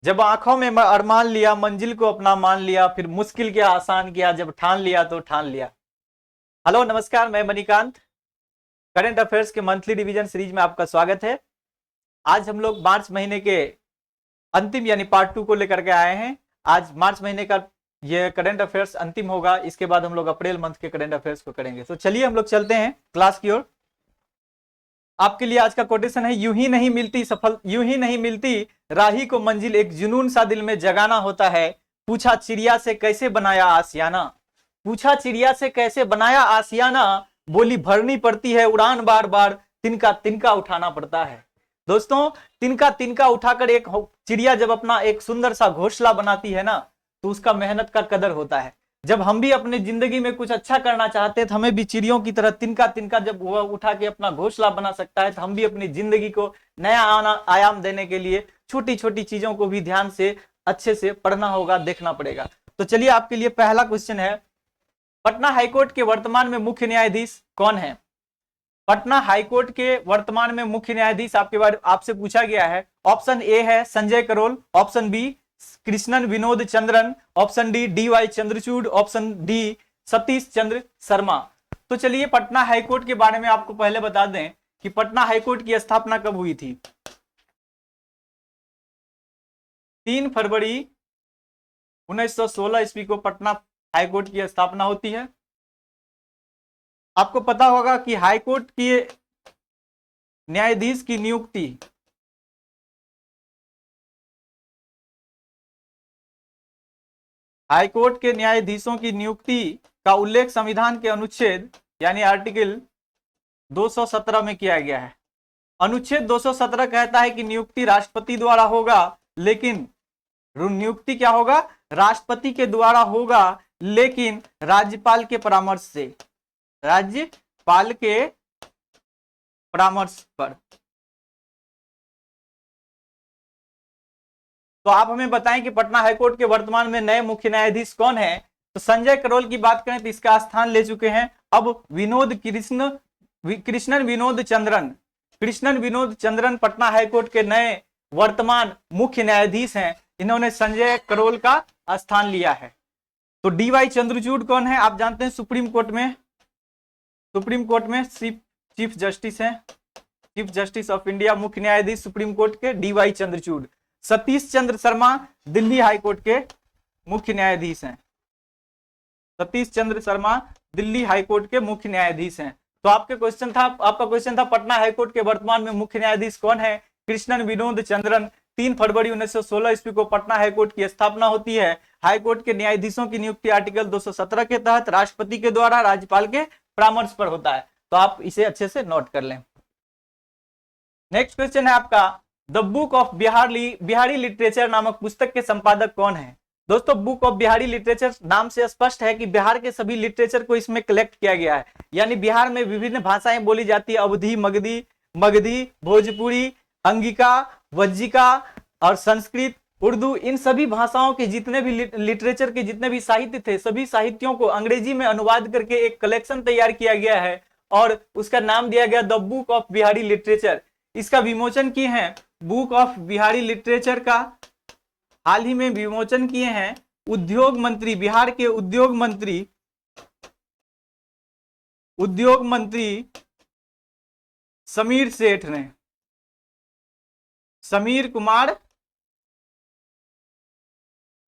जब आंखों में अरमान लिया, मंजिल को अपना मान लिया, फिर मुश्किल क्या आसान किया, जब ठान लिया तो ठान लिया। हेलो नमस्कार, मैं मणिकांत। करंट अफेयर्स के मंथली रिवीजन सीरीज में आपका स्वागत है। आज हम लोग मार्च महीने के अंतिम यानी पार्ट 2 को लेकर के आए हैं। आज मार्च महीने का ये करंट अफेयर्स अंतिम होगा, इसके बाद हम लोग अप्रैल मंथ के करंट अफेयर्स को करेंगे। तो चलिए हम लोग चलते हैं क्लास की ओर। आपके लिए आज का कोटेशन है, यूं ही नहीं मिलती सफल, यूं ही नहीं मिलती राही को मंजिल, एक जुनून सा दिल में जगाना होता है। पूछा चिड़िया से कैसे बनाया आसियाना, पूछा चिड़िया से कैसे बनाया आसियाना, बोली भरनी पड़ती है उड़ान बार बार, तिनका तिनका उठाना पड़ता है। दोस्तों, तिनका तिनका उठाकर एक चिड़िया जब अपना एक सुंदर सा घोंसला बनाती है ना, तो उसका मेहनत का कदर होता है। जब हम भी अपनी जिंदगी में कुछ अच्छा करना चाहते हैं तो हमें भी चिड़ियों की तरह तिनका तिनका जब वह उठा के अपना घोंसला बना सकता है, तो हम भी अपनी जिंदगी को नया आयाम देने के लिए छोटी छोटी चीजों को भी ध्यान से अच्छे से पढ़ना होगा, देखना पड़ेगा। तो चलिए आपके लिए पहला क्वेश्चन है, पटना हाईकोर्ट के वर्तमान में मुख्य न्यायाधीश कौन है? पटना हाईकोर्ट के वर्तमान में मुख्य न्यायाधीश आपके बारे आपसे पूछा गया है। ऑप्शन ए है Sanjay Karol, option B Krishnan Vinod Chandran, option D D Y. Chandrachud, option D Satish Chandra Sharma. तो चलिए पटना हाईकोर्ट के बारे में आपको पहले बता दें कि पटना हाईकोर्ट की स्थापना कब हुई थी। 3 फरवरी 1916 ईस्वी को पटना हाईकोर्ट की स्थापना होती है। आपको पता होगा कि हाईकोर्ट के न्यायाधीश की नियुक्ति हाईकोर्ट के न्यायाधीशों की नियुक्ति का उल्लेख संविधान के अनुच्छेद यानी आर्टिकल 217 में किया गया है। अनुच्छेद 217 कहता है कि नियुक्ति राष्ट्रपति द्वारा होगा, लेकिन नियुक्ति क्या होगा? राष्ट्रपति के द्वारा होगा, लेकिन राज्यपाल के परामर्श से, राज्यपाल के परामर्श पर। तो आप हमें बताएं कि पटना हाईकोर्ट के वर्तमान में नए मुख्य न्यायाधीश कौन है? तो संजय करोल की बात करें तो इसका स्थान ले चुके हैं अब कृष्णन विनोद चंद्रन। कृष्णन विनोद चंद्रन पटना हाईकोर्ट के नए वर्तमान मुख्य न्यायाधीश हैं। इन्होंने संजय करोल का स्थान लिया है। तो डी.वाई. चंद्रचूड़ कौन है? आप जानते हैं सुप्रीम कोर्ट में चीफ जस्टिस हैं, चीफ जस्टिस ऑफ इंडिया, मुख्य न्यायाधीश सुप्रीम कोर्ट के डी.वाई. चंद्रचूड़। सतीश चंद्र शर्मा दिल्ली हाईकोर्ट के मुख्य न्यायाधीश हैं। सतीश चंद्र शर्मा दिल्ली हाईकोर्ट के मुख्य न्यायाधीश हैं। तो आपका क्वेश्चन था पटना हाईकोर्ट के वर्तमान में मुख्य न्यायाधीश कौन है? कृष्णन विनोद चंद्रन। 3 फरवरी 1916 ईस्वी को पटना हाईकोर्ट की स्थापना होती है। हाईकोर्ट के न्यायाधीशों की नियुक्ति आर्टिकल 217 के तहत राष्ट्रपति के द्वारा राज्यपाल के परामर्श पर होता है। तो आप इसे अच्छे से नोट कर लें। नेक्स्ट क्वेश्चन है आपका, the book of Bihari literature नामक पुस्तक के संपादक कौन है? दोस्तों, बुक ऑफ बिहारी लिटरेचर नाम से स्पष्ट है कि बिहार के सभी लिटरेचर को इसमें कलेक्ट किया गया है। यानी बिहार में विभिन्न भाषाएं बोली जाती है, अवधी, मगधी, भोजपुरी, अंगिका, वज्जिका और संस्कृत, उर्दू। इन सभी भाषाओं के जितने भी लिटरेचर के जितने भी साहित्य थे, सभी साहित्यों को अंग्रेजी में अनुवाद करके एक कलेक्शन तैयार किया गया है और उसका नाम दिया गया the book of Bihari literature. इसका विमोचन किए हैं, बुक ऑफ बिहारी लिटरेचर का हाल ही में विमोचन किए हैं उद्योग मंत्री, बिहार के उद्योग मंत्री समीर सेठ ने, समीर कुमार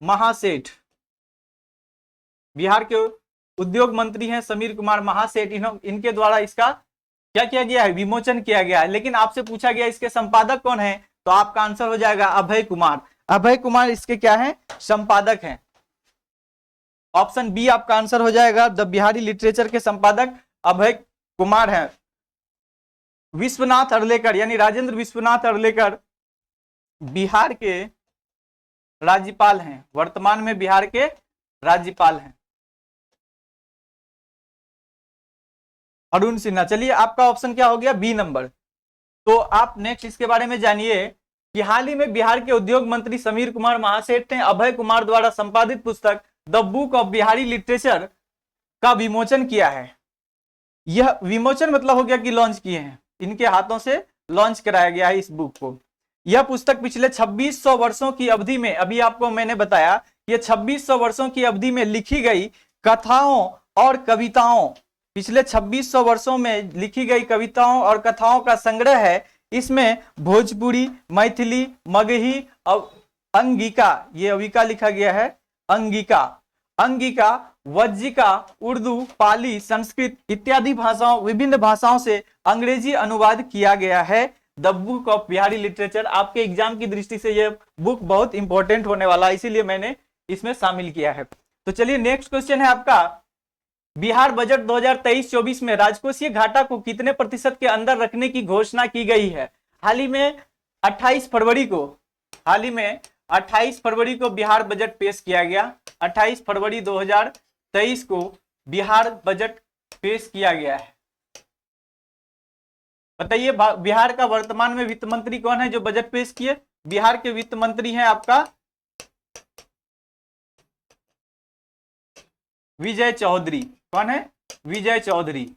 महासेठ। बिहार के उद्योग मंत्री हैं समीर कुमार महासेठ। इनके द्वारा इसका क्या किया गया है? विमोचन किया गया है। लेकिन आपसे पूछा गया इसके संपादक कौन है, तो आपका आंसर हो जाएगा अभय कुमार। अभय कुमार इसके क्या है? संपादक हैं। ऑप्शन बी आपका आंसर हो जाएगा, द बिहारी लिटरेचर के संपादक अभय कुमार हैं। विश्वनाथ अर्लेकर यानी राजेंद्र विश्वनाथ अर्लेकर बिहार के राज्यपाल हैं, वर्तमान में बिहार के राज्यपाल हैं। अरुण सिन्हा। चलिए आपका ऑप्शन क्या हो गया? B number. तो आप नेक्स्ट इसके बारे में जानिए कि हाल ही में बिहार के उद्योग मंत्री समीर कुमार महासेठ ने अभय कुमार द्वारा संपादित पुस्तक the book of Bihari literature का विमोचन किया है। यह विमोचन मतलब हो गया कि लॉन्च किए हैं, इनके हाथों से लॉन्च कराया गया है इस बुक को। यह पुस्तक पिछले 2600 वर्षों की अवधि में, अभी आपको मैंने बताया, ये 2600 वर्षों की अवधि में लिखी गई कथाओं और कविताओं, पिछले 2600 वर्षों में लिखी गई कविताओं और कथाओं का संग्रह है। इसमें भोजपुरी, मैथिली, मगही, अंगिका, ये अविका लिखा गया है, अंगिका, अंगिका, वज्जिका, उर्दू, पाली, संस्कृत इत्यादि भाषाओं, विभिन्न भाषाओं से अंग्रेजी अनुवाद किया गया है। The book of Bihari literature, आपके एग्जाम की दृष्टि से यह बुक बहुत इंपॉर्टेंट होने वाला है, इसीलिए मैंने इसमें शामिल किया है। तो चलिए नेक्स्ट क्वेश्चन है आपका, बिहार बजट 2023-24 में राजकोषीय घाटा को कितने प्रतिशत के अंदर रखने की घोषणा की गई है? हाल ही में 28 फरवरी को बिहार बजट पेश किया गया। 28 फरवरी 2023 को बिहार बजट पेश किया गया है। बताइए बिहार का वर्तमान में वित्त मंत्री कौन है जो बजट पेश किए? बिहार के वित्त मंत्री हैं आपका विजय चौधरी। कौन है? विजय चौधरी।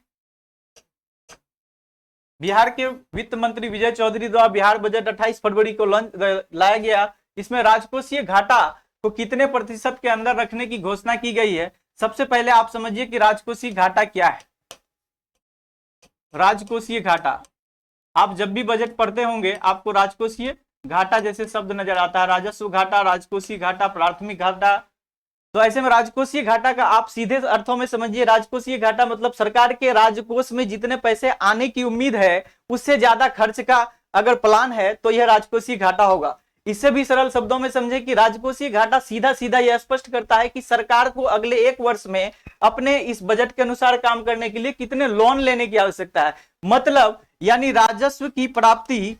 बिहार के वित्त मंत्री विजय चौधरी द्वारा बिहार बजट 28 फरवरी को लाया गया। इसमें राजकोषीय घाटा को कितने प्रतिशत के अंदर रखने की घोषणा की गई है? सबसे पहले आप समझिए कि राजकोषीय घाटा क्या है। राजकोषीय घाटा, आप जब भी बजट पढ़ते होंगे आपको राजकोषीय घाटा जैसे शब्द नजर आता है, राजस्व घाटा, राजकोषीय घाटा, प्राथमिक घाटा। तो ऐसे में राजकोषीय घाटा का आप सीधे अर्थों में समझिए, राजकोषीय घाटा मतलब सरकार के राजकोष में जितने पैसे आने की उम्मीद है उससे ज्यादा खर्च का अगर प्लान है तो यह राजकोषीय घाटा होगा। इससे भी सरल शब्दों में समझे कि राजकोषीय घाटा सीधा सीधा यह स्पष्ट करता है कि सरकार को अगले एक वर्ष में अपने इस बजट के अनुसार काम करने के लिए कितने लोन लेने की आवश्यकता है। मतलब यानी राजस्व की प्राप्ति,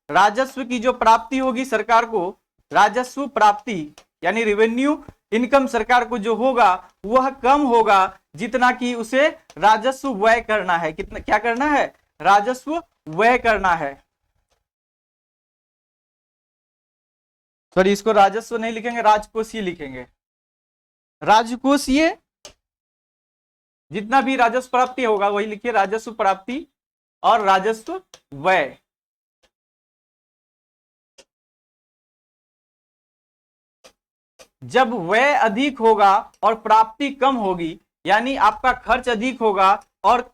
राजस्व की जो प्राप्ति होगी सरकार को, राजस्व प्राप्ति यानी रेवेन्यू इनकम सरकार को जो होगा वह कम होगा जितना कि उसे राजस्व व्यय करना है। कितना क्या करना है? राजस्व व्यय करना है। सॉरी, इसको राजस्व नहीं लिखेंगे, राजकोषीय लिखेंगे। राजकोषीय जितना भी राजस्व प्राप्ति होगा वही लिखिए, राजस्व प्राप्ति और राजस्व व्यय। जब व्यय अधिक होगा और प्राप्ति कम होगी, यानी आपका खर्च अधिक होगा और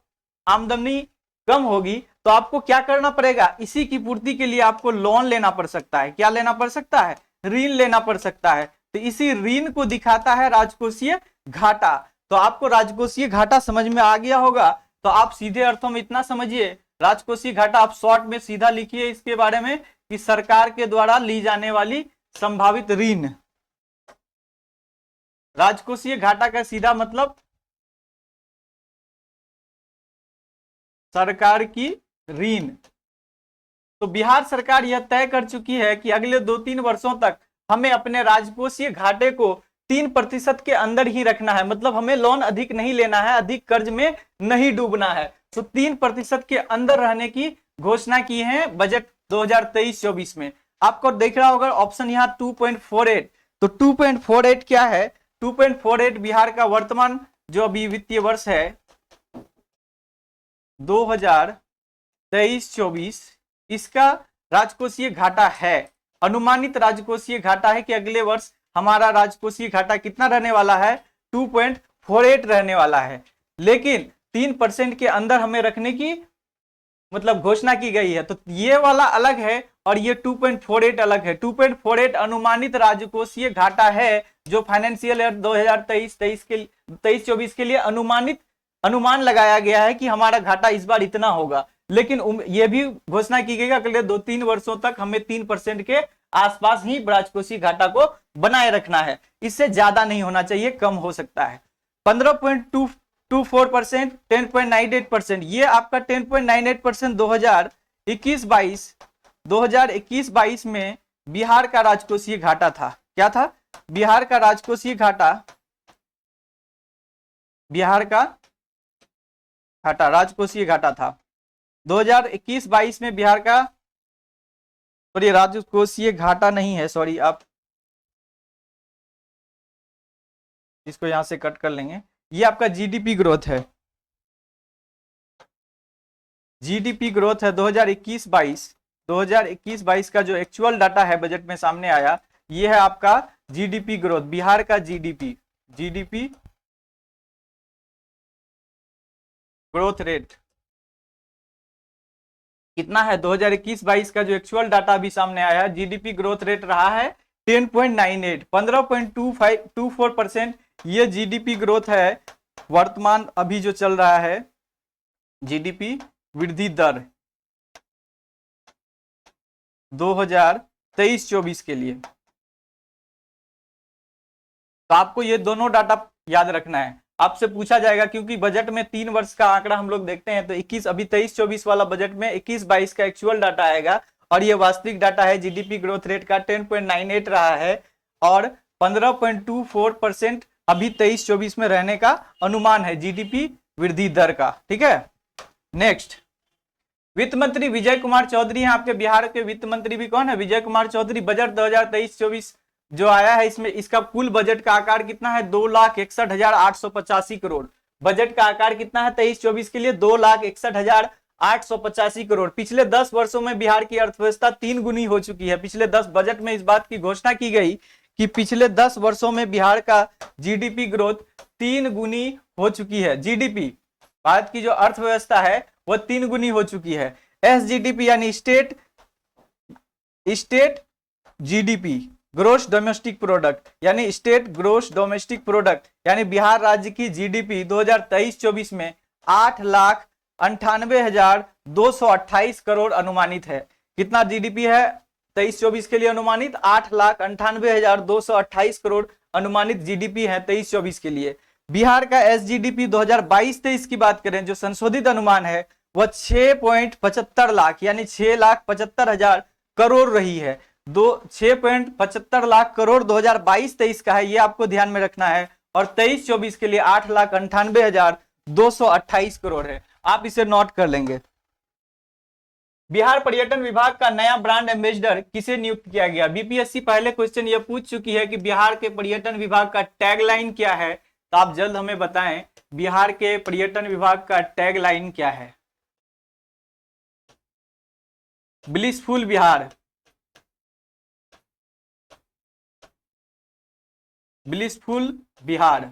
आमदनी कम होगी, तो आपको क्या करना पड़ेगा? इसी की पूर्ति के लिए आपको लोन लेना पड़ सकता है। क्या लेना पड़ सकता है? ऋण लेना पड़ सकता है। तो इसी ऋण को दिखाता है राजकोषीय घाटा। तो आपको राजकोषीय घाटा समझ में आ गया होगा। तो आप सीधे अर्थों में इतना समझिए, राजकोषीय घाटा आप शॉर्ट में सीधा लिखिए इसके बारे में कि सरकार के द्वारा ली जाने वाली संभावित ऋण। राजकोषीय घाटा का सीधा मतलब सरकार की ऋण। तो बिहार सरकार यह तय कर चुकी है कि अगले 2-3 वर्षों तक हमें अपने राजकोषीय घाटे को 3% के अंदर ही रखना है। मतलब हमें लोन अधिक नहीं लेना है, अधिक कर्ज में नहीं डूबना है। तो 3% के अंदर रहने की घोषणा की है बजट 2023-24 में। आपको देख रहा होगा ऑप्शन यहाँ 2.48। तो 2.48 क्या है? 2.48 बिहार का वर्तमान जो अभी वित्तीय वर्ष है 2023-24, इसका राजकोषीय घाटा है। अनुमानित राजकोषीय घाटा है कि अगले वर्ष हमारा राजकोषीय घाटा कितना रहने वाला है? 2.48 रहने वाला है। लेकिन 3% के अंदर हमें रखने की मतलब घोषणा की गई है। तो ये वाला अलग है और ये 2.48 अलग है। 2.48 अनुमानित राजकोषीय घाटा है जो फाइनेंशियल ईयर 2023-24 के लिए अनुमान लगाया गया है कि हमारा घाटा इस बार इतना होगा। लेकिन यह भी घोषणा की गई अगले 2-3 वर्षों तक हमें 3% के आसपास ही राजकोषीय घाटा को बनाए रखना है। इससे ज्यादा नहीं होना चाहिए, कम हो सकता है। 15.24%, 10.98%, ये आपका 10.98% 2021-22 में बिहार का राजकोषीय घाटा था। क्या था? बिहार का राजकोषीय घाटा, बिहार का घाटा राजकोषीय घाटा था 2021-22 में बिहार का। और ये राजकोषीय घाटा नहीं है, सॉरी, आप इसको यहां से कट कर लेंगे। ये आपका जीडीपी ग्रोथ है। जीडीपी ग्रोथ है 2021-22 2021-22 का जो एक्चुअल डाटा है बजट में सामने आया, ये है आपका जीडीपी ग्रोथ, बिहार का जीडीपी ग्रोथ रेट कितना है। 2021-22 का जो एक्चुअल डाटा अभी सामने आया, जीडीपी ग्रोथ रेट रहा है 10.98, 15.24%। ये जीडीपी ग्रोथ है वर्तमान अभी जो चल रहा है जीडीपी वृद्धि दर 2023-24 के लिए। तो आपको ये दोनों डाटा याद रखना है, आपसे पूछा जाएगा, क्योंकि बजट में 3 वर्ष का आंकड़ा हम लोग देखते हैं। तो 21 अभी 23-24 वाला बजट में 21-22 का एक्चुअल डाटा आएगा और ये वास्तविक डाटा है जीडीपी ग्रोथ रेट का 10.98 रहा है और 15.24% अभी 23-24 में रहने का अनुमान है जीडीपी वृद्धि दर का। ठीक है, नेक्स्ट वित्त मंत्री विजय कुमार चौधरी हैं। आपके बिहार के वित्त मंत्री भी कौन है? विजय कुमार चौधरी। बजट 2023-24 जो आया है, इसमें इसका कुल बजट का आकार कितना है? 2,61,885 करोड़। बजट का आकार कितना है 23-24 के लिए? 2,61,885 करोड़। पिछले 10 वर्षों में बिहार की अर्थव्यवस्था 3 गुनी हो चुकी है। पिछले 10 बजट में इस बात की घोषणा की गई कि पिछले 10 वर्षों में बिहार का जीडीपी ग्रोथ 3 गुनी हो चुकी है। जीडीपी, भारत की जो अर्थव्यवस्था है वो 3 गुनी हो चुकी है। एसजीडीपी यानी state GDP, gross domestic product, यानी स्टेट ग्रोस डोमेस्टिक प्रोडक्ट, यानी बिहार राज्य की जीडीपी 2023-24 में 8,98,228 करोड़ अनुमानित है। कितना जीडीपी है 23-24 के लिए अनुमानित? 8,98,228 करोड़ अनुमानित जीडीपी है 23-24 के लिए। बिहार का एसजीडीपी 2022-23 की बात करें, जो संशोधित अनुमान है वह 6.75 लाख यानी 6,75,000 करोड़ रही है। 6.75 लाख करोड़ 2022-23 का है, ये आपको ध्यान में रखना है। और 23-24 के लिए 8,98,228 करोड़ है। आप इसे नोट कर लेंगे। बिहार पर्यटन विभाग का नया ब्रांड एम्बेसडर किसे नियुक्त किया गया? बीपीएससी पहले क्वेश्चन ये पूछ चुकी है कि बिहार के पर्यटन विभाग का टैगलाइन क्या है, तो आप जल्द हमें बताएं बिहार के पर्यटन विभाग का टैगलाइन क्या है। ब्लिसफुल बिहार, ब्लिसफुल बिहार,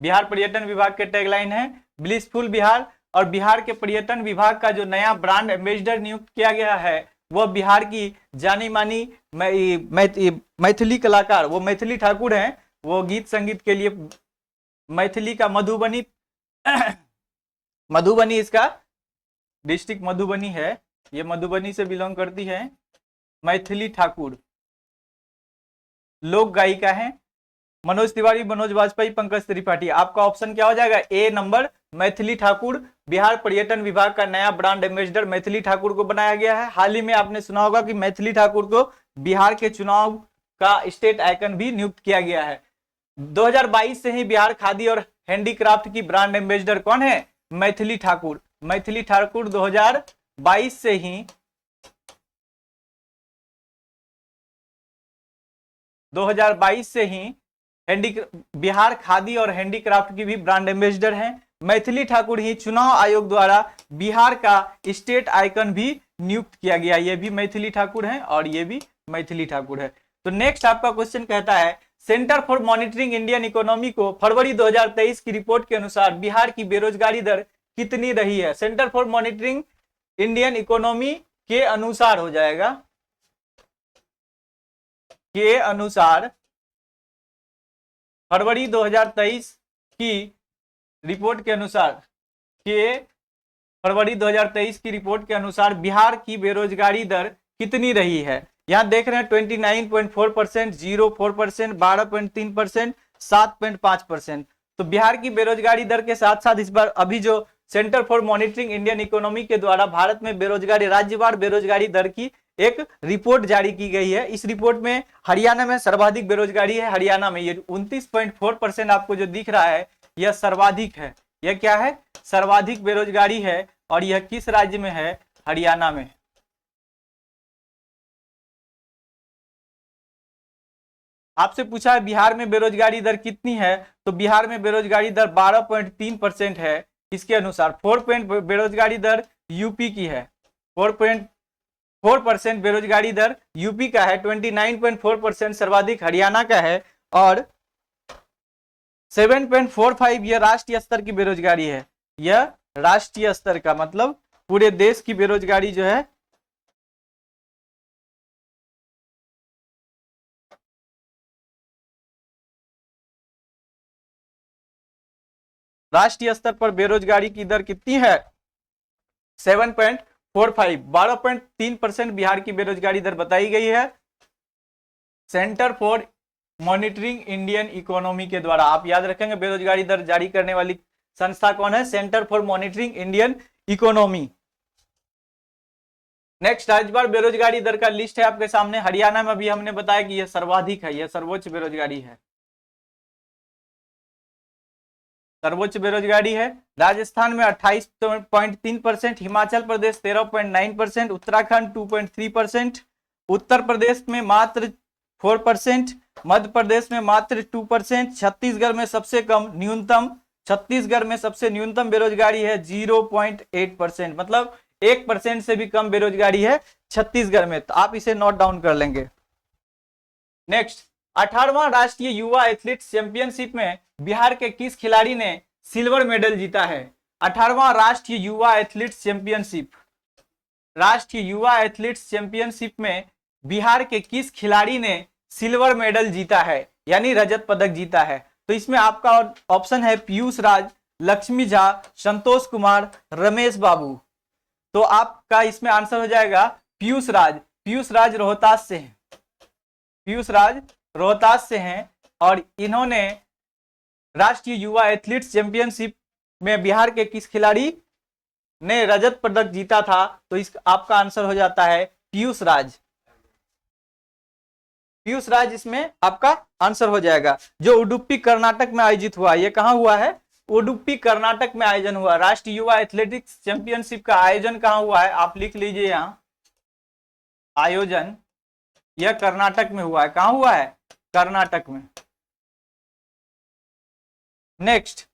बिहार पर्यटन विभाग के टैगलाइन है ब्लिसफुल बिहार। और बिहार के पर्यटन विभाग का जो नया ब्रांड एम्बेसडर नियुक्त किया गया है वह बिहार की जानी मानी मैथिली कलाकार, वो मैथिली ठाकुर हैं। वो गीत संगीत के लिए मैथिली का मधुबनी मधुबनी इसका डिस्ट्रिक्ट मधुबनी है, ये मधुबनी से बिलोंग करती है। मैथिली ठाकुर लोक गायिका है। मनोज तिवारी, मनोज वाजपेयी, पंकज त्रिपाठी। आपका ऑप्शन क्या हो जाएगा? ए नंबर, मैथिली ठाकुर। बिहार पर्यटन विभाग का नया ब्रांड एम्बेसडर मैथिली ठाकुर को बनाया गया है। हाल ही में आपने सुना होगा कि मैथिली ठाकुर को बिहार के चुनाव का स्टेट आइकन भी नियुक्त किया गया है। 2022 से ही बिहार खादी और हैंडीक्राफ्ट की ब्रांड एम्बेसडर कौन है? मैथिली ठाकुर। मैथिली ठाकुर 2022 से ही बिहार खादी और हैंडीक्राफ्ट की भी ब्रांड एम्बेसडर हैं। मैथिली ठाकुर ही चुनाव आयोग द्वारा बिहार का स्टेट आइकन भी नियुक्त किया गया। ये भी मैथिली ठाकुर हैं और ये भी मैथिली ठाकुर है। तो नेक्स्ट आपका क्वेश्चन कहता है, centre for monitoring Indian economy को फरवरी 2023 की रिपोर्ट के अनुसार बिहार की बेरोजगारी दर कितनी रही है? Centre for monitoring Indian economy के अनुसार हो जाएगा, के अनुसार फरवरी 2023 की रिपोर्ट के अनुसार, के फरवरी 2023 की रिपोर्ट के अनुसार बिहार की बेरोजगारी दर कितनी रही है? यहां देख रहे हैं 29.4%, 0.4%, 12.3%, 7.5%। तो बिहार की बेरोजगारी दर के साथ साथ इस बार अभी जो centre for monitoring Indian economy के द्वारा भारत में बेरोजगारी, राज्यवार बेरोजगारी दर की एक रिपोर्ट जारी की गई है। इस रिपोर्ट में हरियाणा में सर्वाधिक बेरोजगारी है। हरियाणा में ये 29.4% आपको जो दिख रहा है यह सर्वाधिक है। यह क्या है? सर्वाधिक बेरोजगारी है। और यह किस राज्य में है? हरियाणा में। आपसे पूछा है बिहार में बेरोजगारी दर कितनी है, तो बिहार में बेरोजगारी दर 12.3% है। इसके अनुसार 4 बेरोजगारी दर यूपी की है। 4.4% बेरोजगारी दर यूपी का है, 29.4% सर्वाधिक हरियाणा का है, और 7.45 यह राष्ट्रीय स्तर की बेरोजगारी है। यह राष्ट्रीय स्तर का मतलब पूरे देश की बेरोजगारी जो है राष्ट्रीय स्तर पर बेरोजगारी की दर कितनी है? 7.45, 12.3% बिहार की बेरोजगारी दर बताई गई है centre for monitoring Indian economy के द्वारा। आप याद रखेंगे बेरोजगारी दर जारी करने वाली संस्था कौन है? Centre for monitoring Indian economy. Next, राज्य बार बेरोजगारी दर का लिस्ट है आपके सामने। हरियाणा में भी हमने बताया कि यह सर्वाधिक है, यह सर्वोच्च बेरोजगारी है, सर्वोच्च बेरोजगारी है। राजस्थान में 28.3%, हिमाचल प्रदेश 13.9%, उत्तराखंड 2.3%, उत्तर प्रदेश में मात्र 4%, मध्य प्रदेश में मात्र 2%, छत्तीसगढ़ में सबसे कम न्यूनतम, छत्तीसगढ़ में सबसे न्यूनतम बेरोजगारी है 0.8%, मतलब 1% से भी कम बेरोजगारी है छत्तीसगढ़ में। तो आप इसे नोट डाउन कर लेंगे। नेक्स्ट, 18वां राष्ट्रीय युवा एथलीट्स चैंपियनशिप में बिहार के किस खिलाड़ी ने सिल्वर मेडल जीता है? 18वां राष्ट्रीय युवा एथलीट्स चैंपियनशिप, राष्ट्रीय युवा एथलीट्स चैंपियनशिप में बिहार के किस खिलाड़ी ने सिल्वर मेडल जीता है, यानी रजत पदक जीता है? तो इसमें आपका ऑप्शन है पीयूष राज, लक्ष्मी झा, संतोष कुमार, रमेश बाबू। तो आपका इसमें आंसर हो जाएगा पीयूष राज। पीयूष राज रोहतास से हैं, पीयूष राज रोहतास से हैं, और इन्होंने राष्ट्रीय युवा एथलीट्स चैंपियनशिप में बिहार के किस खिलाड़ी ने रजत पदक जीता था? तो इस आपका आंसर हो जाता है पीयूष राज। पीयूष राज इसमें आपका आंसर हो जाएगा। जो उडुपी कर्नाटक में आयोजित हुआ, यह कहां हुआ है? उडुपी कर्नाटक में आयोजन हुआ। राष्ट्रीय युवा एथलेटिक्स चैंपियनशिप का आयोजन कहां हुआ है? आप लिख लीजिए यहां, आयोजन यह कर्नाटक में हुआ है। कहां हुआ है? कर्नाटक में। नेक्स्ट,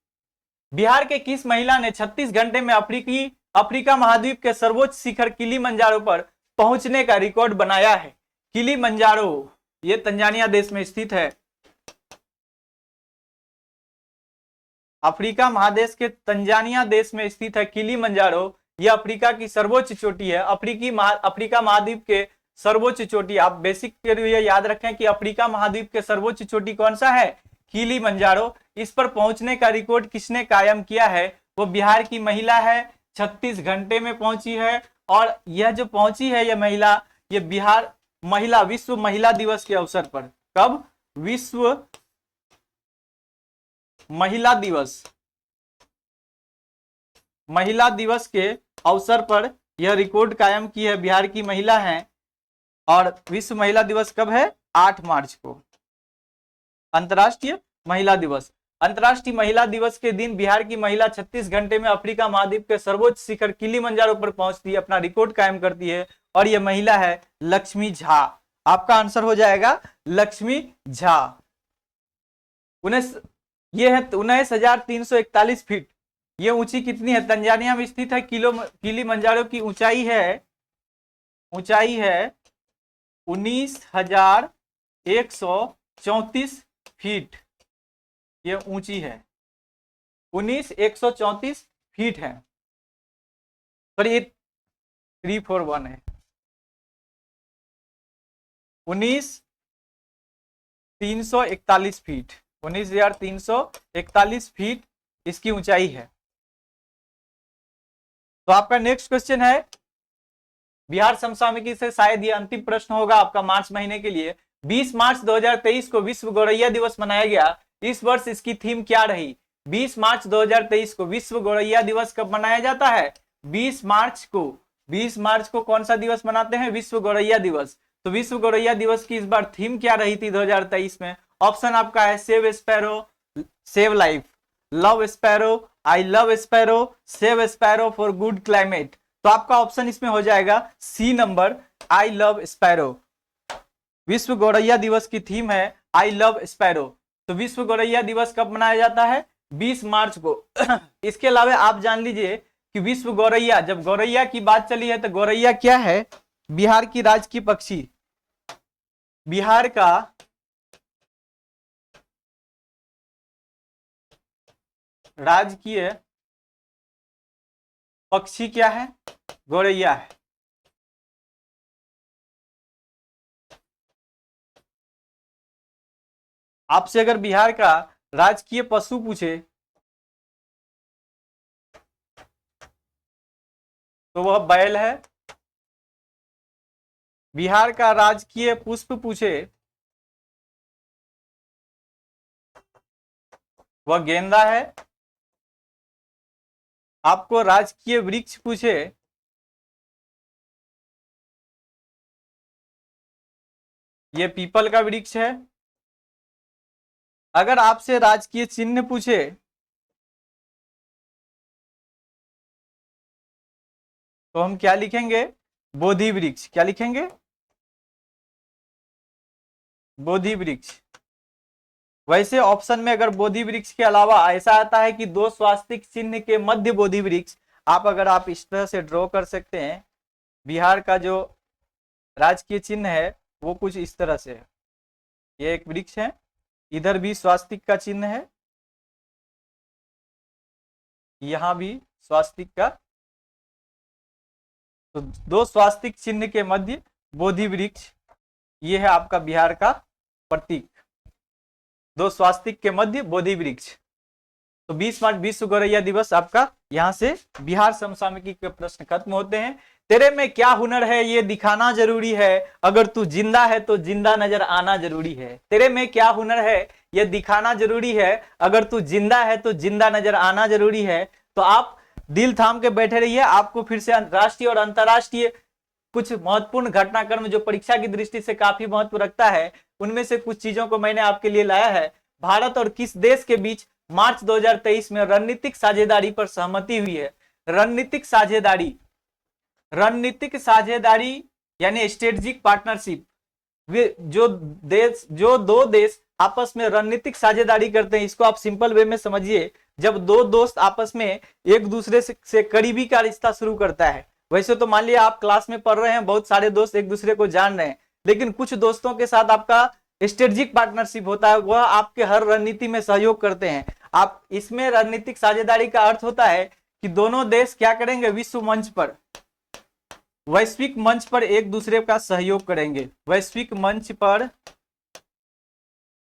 बिहार के किस महिला ने 36 घंटे में अफ्रीका महाद्वीप के सर्वोच्च शिखर किलीमंजारो पर पहुंचने का रिकॉर्ड बनाया है? किलीमंजारो यह तंजानिया देश में स्थित है। अफ्रीका महादेश के तंजानिया देश में स्थित है किलीमंजारो। यह अफ्रीका की सर्वोच्च चोटी है। अफ्रीका महाद्वीप के सर्वोच्च चोटी, आप बेसिक के लिए याद रखें कि अफ्रीका महाद्वीप के सर्वोच्च चोटी कौन सा है? किलीमंजारो। इस पर पहुंचने का रिकॉर्ड किसने कायम किया है? वो बिहार की महिला है, 36 घंटे में पहुंची है। और यह जो पहुंची है यह महिला, ये बिहार महिला विश्व महिला दिवस के अवसर पर। कब? विश्व महिला दिवस, महिला दिवस के अवसर पर यह रिकॉर्ड कायम की है, बिहार की महिला है। और विश्व महिला दिवस कब है? 8 मार्च को, अंतर्राष्ट्रीय महिला दिवस। अंतर्राष्ट्रीय महिला दिवस के दिन बिहार की महिला 36 घंटे में अफ्रीका महाद्वीप के सर्वोच्च शिखर किलीमंजारो पर पहुंचती है, अपना रिकॉर्ड कायम करती है, और यह महिला है लक्ष्मी झा। आपका आंसर हो जाएगा लक्ष्मी झा। यह है 19,341 फीट। यह ऊंची कितनी है? तंजानिया में स्थित है। किलीमंजारो की ऊंचाई है 19,134 फीट। यह ऊंची है 19,134 फीट है। पर ये 341 है। 19,341 फीट, 19,341 फीट इसकी ऊंचाई है। तो आपका नेक्स्ट क्वेश्चन है, बिहार समसामयिकी से शायद ये अंतिम प्रश्न होगा आपका मार्च महीने के लिए। 20 मार्च 2023 को विश्व गौरैया दिवस मनाया गया। इस वर्ष इसकी थीम क्या रही? 20 मार्च 2023 को विश्व गौरैया दिवस कब मनाया जाता है? 20 मार्च को। 20 मार्च को कौन सा दिवस मनाते हैं? विश्व गौरैया दिवस। तो विश्व गौरैया दिवस की इस बार थीम क्या रही थी 2023 में? ऑप्शन आपका है save sparrow, save life, love sparrow, I love sparrow, save sparrow for good climate. तो आपका ऑप्शन इसमें हो जाएगा C number, I love sparrow. विश्व गौरैया दिवस की थीम है आई लव स्पैरो। तो विश्व गौरैया दिवस कब मनाया जाता है? 20 मार्च को। इसके अलावा आप जान लीजिए कि विश्व गौरैया, जब गौरैया की बात चली है तो गौरैया क्या है? बिहार की राजकीय पक्षी, बिहार का राजकीय पक्षी क्या है? गौरैया है। आपसे अगर बिहार का राजकीय पशु पूछे तो वह बैल है। बिहार का राजकीय पुष्प पूछे वह गेंदा है। आपको राजकीय वृक्ष पूछे ये पीपल का वृक्ष है। अगर आपसे राजकीय चिन्ह पूछे तो हम क्या लिखेंगे? बोधि वृक्ष। क्या लिखेंगे? बोधि वृक्ष। वैसे ऑप्शन में अगर बोधि वृक्ष के अलावा ऐसा आता है कि दो स्वास्तिक चिन्ह के मध्य बोधि वृक्ष, आप इस तरह से ड्रॉ कर सकते हैं। बिहार का जो राजकीय चिन्ह है वो कुछ इस तरह से है। ये एक वृक्ष है, इधर भी स्वास्तिक का चिन्ह है, यहां भी स्वास्तिक का, तो दो स्वास्तिक चिन्ह के मध्य बोधि वृक्ष, ये है आपका बिहार का प्रतीक। दो स्वास्तिक के मध्य बोधि वृक्ष। तो 20 मार्च विश्व गौरैया दिवस आपका यहाँ से बिहार समसामयिकी के प्रश्न खत्म होते हैं। तेरे में क्या हुनर है ये दिखाना जरूरी है, अगर तू जिंदा है तो जिंदा नजर आना जरूरी है। तेरे में क्या हुनर है ये दिखाना जरूरी है, अगर तू जिंदा है तो जिंदा नजर आना जरूरी है। तो आप दिल थाम के बैठे रहिए, आपको फिर से राष्ट्रीय और अंतर्राष्ट्रीय कुछ महत्वपूर्ण घटनाक्रम जो परीक्षा की दृष्टि से काफी महत्व रखता है, उनमें से कुछ चीजों को मैंने आपके लिए लाया है। भारत और किस देश के बीच मार्च 2023 में रणनीतिक साझेदारी पर सहमति हुई है? रणनीतिक साझेदारी, रणनीतिक साझेदारी यानी स्ट्रेटेजिक पार्टनरशिप। वे जो दो देश आपस में रणनीतिक साझेदारी करते हैं, इसको आप सिंपल वे में समझिए। जब दो दोस्त आपस में एक दूसरे से करीबी का रिश्ता शुरू करता है। वैसे तो मान लिया आप क्लास में पढ़ रहे हैं, बहुत सारे दोस्त एक दूसरे को जान रहे हैं, लेकिन कुछ दोस्तों के साथ आपका स्ट्रेटेजिक पार्टनरशिप होता है, वह आपके हर रणनीति में सहयोग करते हैं। आप इसमें रणनीतिक साझेदारी का अर्थ होता है कि दोनों देश क्या करेंगे? विश्व मंच पर, वैश्विक मंच पर एक दूसरे का सहयोग करेंगे। वैश्विक मंच पर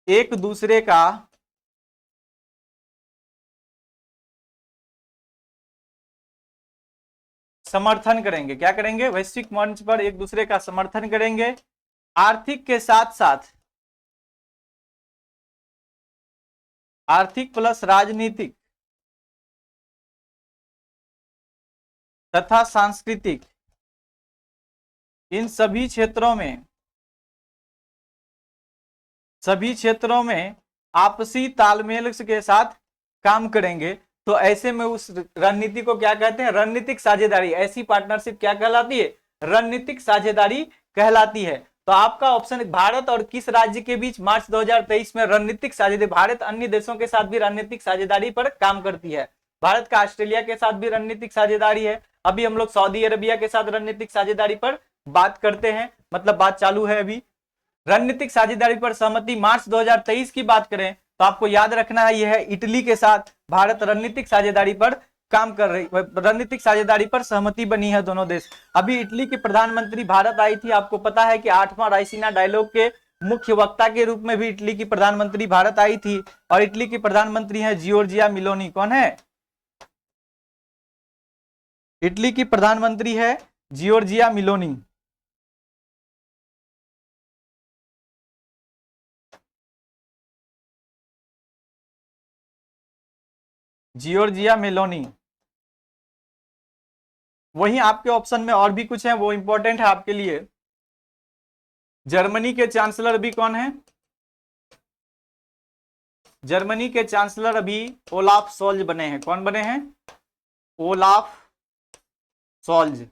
एक दूसरे का समर्थन करेंगे। क्या करेंगे? वैश्विक मंच पर एक दूसरे का समर्थन करेंगे। आर्थिक के साथ साथ, आर्थिक प्लस राजनीतिक तथा सांस्कृतिक, इन सभी क्षेत्रों में आपसी तालमेल के साथ काम करेंगे। तो ऐसे में उस रणनीति को क्या कहते हैं? रणनीतिक साझेदारी। ऐसी पार्टनरशिप क्या कहलाती है? रणनीतिक साझेदारी कहलाती है। तो आपका ऑप्शन भारत और किस राज्य के बीच मार्च 2023 में रणनीतिक साझेदारी। भारत अन्य देशों के साथ भी रणनीतिक साझेदारी पर काम करती है। भारत का ऑस्ट्रेलिया के साथ भी रणनीतिक साझेदारी है। अभी हम लोग सऊदी अरबिया के साथ रणनीतिक साझेदारी पर बात करते हैं, मतलब बात चालू है अभी। रणनीतिक साझेदारी पर सहमति मार्च 2023 की बात करें तो आपको याद रखना है, यह है इटली के साथ भारत रणनीतिक साझेदारी पर काम कर रही, रणनीतिक साझेदारी पर सहमति बनी है दोनों देश। अभी इटली की प्रधानमंत्री भारत आई थी। आपको पता है कि 8वां रायसीना डायलॉग के मुख्य वक्ता के रूप में भी इटली की प्रधानमंत्री भारत आई थी। और इटली की प्रधानमंत्री है जियोर्जिया मिलोनी। कौन है? इटली की प्रधानमंत्री है जियोर्जिया मिलोनी। Giorgia Meloni. वहीं आपके ऑप्शन में और भी कुछ है, वो इंपॉर्टेंट है आपके लिए। जर्मनी के चांसलर अभी कौन है? जर्मनी के चांसलर अभी ओलाफ सोल्ज बने हैं। कौन बने हैं? Olaf Scholz.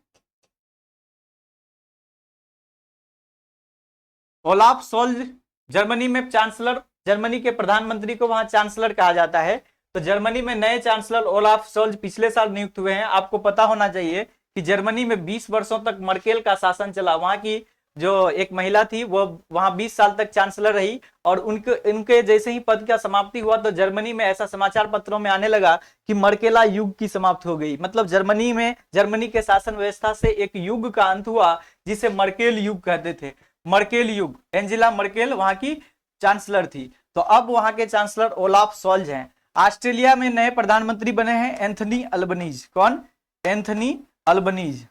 Olaf Scholz Germany में चांसलर, जर्मनी के प्रधानमंत्री को वहां चांसलर कहा जाता है। तो जर्मनी में नए चांसलर ओलाफ सोल्ज पिछले साल नियुक्त हुए हैं। आपको पता होना चाहिए कि जर्मनी में 20 वर्षों तक मर्केल का शासन चला। वहां की जो एक महिला थी वो वहां 20 साल तक चांसलर रही, और उनके जैसे ही पद का समाप्ति हुआ तो जर्मनी में ऐसा समाचार पत्रों में आने लगा कि मर्केला युग की समाप्त हो गई। मतलब जर्मनी के शासन व्यवस्था से एक युग का अंत हुआ जिसे मर्केल युग कहते थे। मर्केल युग, एंजेला मर्केल वहां की चांसलर थी। तो अब वहां के चांसलर ओलाफ सोल्ज हैं। ऑस्ट्रेलिया में नए प्रधानमंत्री बने हैं एंथनी अल्बनीज। कौन? Anthony Albanese.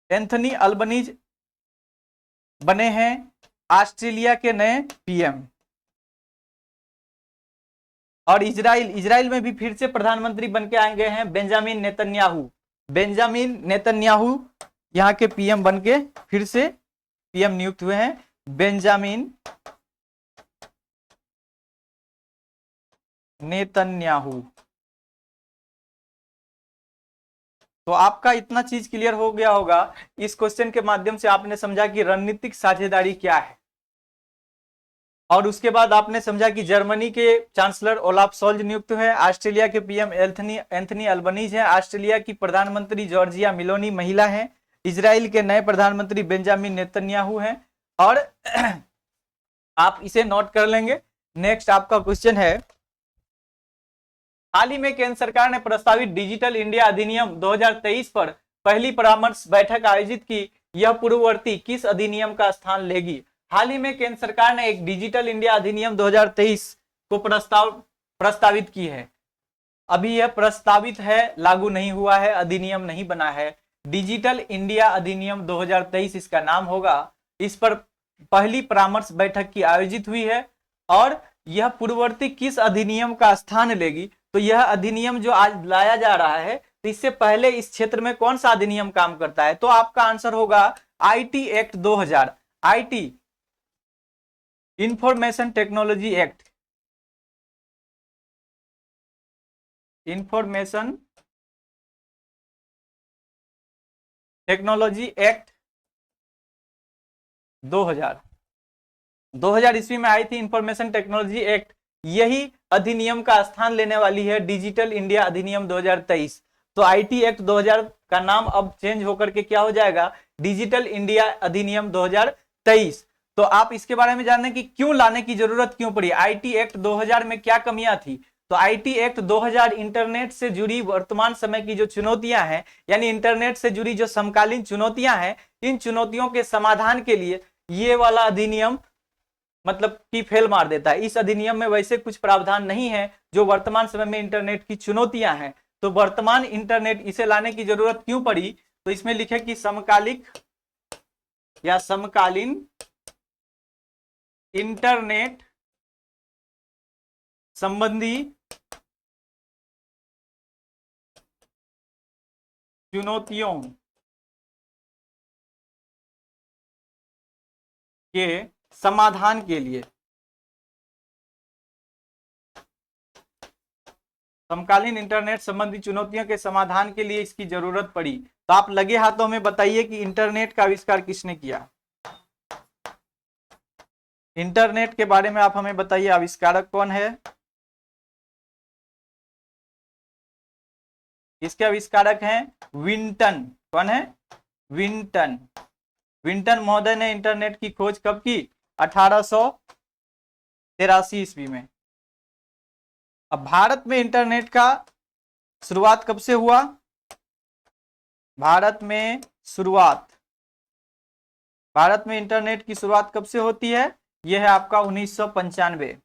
एंथनी अल्बनीज बने हैं ऑस्ट्रेलिया के नए पीएम। और इजराइल में भी फिर से प्रधानमंत्री बन के आए गए हैं बेंजामिन नेतन्याहू। बेंजामिन नेतन्याहू यहाँ के पीएम बन के फिर से पीएम नियुक्त हुए हैं, बेंजामिन नेतन्याहू। तो आपका इतना चीज क्लियर हो गया होगा। इस क्वेश्चन के माध्यम से आपने समझा कि रणनीतिक साझेदारी क्या है, और उसके बाद आपने समझा कि जर्मनी के चांसलर ओलाफ सोल्ज नियुक्त हुए, ऑस्ट्रेलिया के पीएम एंथनी अल्बनीज हैं, ऑस्ट्रेलिया की प्रधानमंत्री जॉर्जिया मिलोनी महिला हैं, इजराइल के नए प्रधानमंत्री बेंजामिन नेतन्याहू हैं। और आप इसे नोट कर लेंगे। नेक्स्ट आपका क्वेश्चन है, हाल ही में केंद्र सरकार ने प्रस्तावित डिजिटल इंडिया अधिनियम 2023 पर पहली परामर्श बैठक आयोजित की। यह पूर्ववर्ती किस अधिनियम का स्थान लेगी? हाल ही में केंद्र सरकार ने एक डिजिटल इंडिया अधिनियम 2023 को प्रस्तावित की है। अभी यह प्रस्तावित है, लागू नहीं हुआ है, अधिनियम नहीं बना है। डिजिटल इंडिया अधिनियम 2023 इसका नाम होगा। इस पर पहली परामर्श बैठक की आयोजित हुई है, और यह पूर्ववर्ती किस अधिनियम का स्थान लेगी? तो यह अधिनियम जो आज लाया जा रहा है, तो इससे पहले इस क्षेत्र में कौन सा अधिनियम काम करता है? तो आपका आंसर होगा IT act 2000, IT information technology act, information technology act 2000 ईस्वी में आई थी इंफॉर्मेशन टेक्नोलॉजी एक्ट। यही अधिनियम का स्थान लेने वाली है डिजिटल इंडिया अधिनियम 2023। तो आईटी एक्ट 2000 का नाम अब चेंज होकर के क्या हो जाएगा? डिजिटल इंडिया अधिनियम 2023। तो आप इसके बारे में जानने की क्यों लाने की जरूरत क्यों पड़ी? आईटी एक्ट 2000 में क्या कमियां थी? तो आईटी एक्ट 2000 इंटरनेट से जुड़ी वर्तमान समय की जो चुनौतियां हैं, यानी इंटरनेट से जुड़ी जो समकालीन चुनौतियां हैं, इन चुनौतियों के समाधान के लिए ये वाला अधिनियम मतलब कि फेल मार देता है। इस अधिनियम में वैसे कुछ प्रावधान नहीं है जो वर्तमान समय में इंटरनेट की चुनौतियां हैं। तो वर्तमान इंटरनेट, इसे लाने की जरूरत क्यों पड़ी? तो इसमें लिखे कि समकालिक या समकालीन इंटरनेट संबंधी चुनौतियों के समाधान के लिए, समकालीन इंटरनेट संबंधी चुनौतियों के समाधान के लिए इसकी जरूरत पड़ी। तो आप लगे हाथों में बताइए कि इंटरनेट का आविष्कार किसने किया? इंटरनेट के बारे में आप हमें बताइए, आविष्कारक कौन है? इसके आविष्कारक हैं विंटन। कौन है? विंटन। विंटन महोदय ने इंटरनेट की खोज कब की? 1883 ईस्वी में। अब भारत में इंटरनेट का शुरुआत कब से हुआ? भारत में इंटरनेट की शुरुआत कब से होती है? यह है आपका 1995।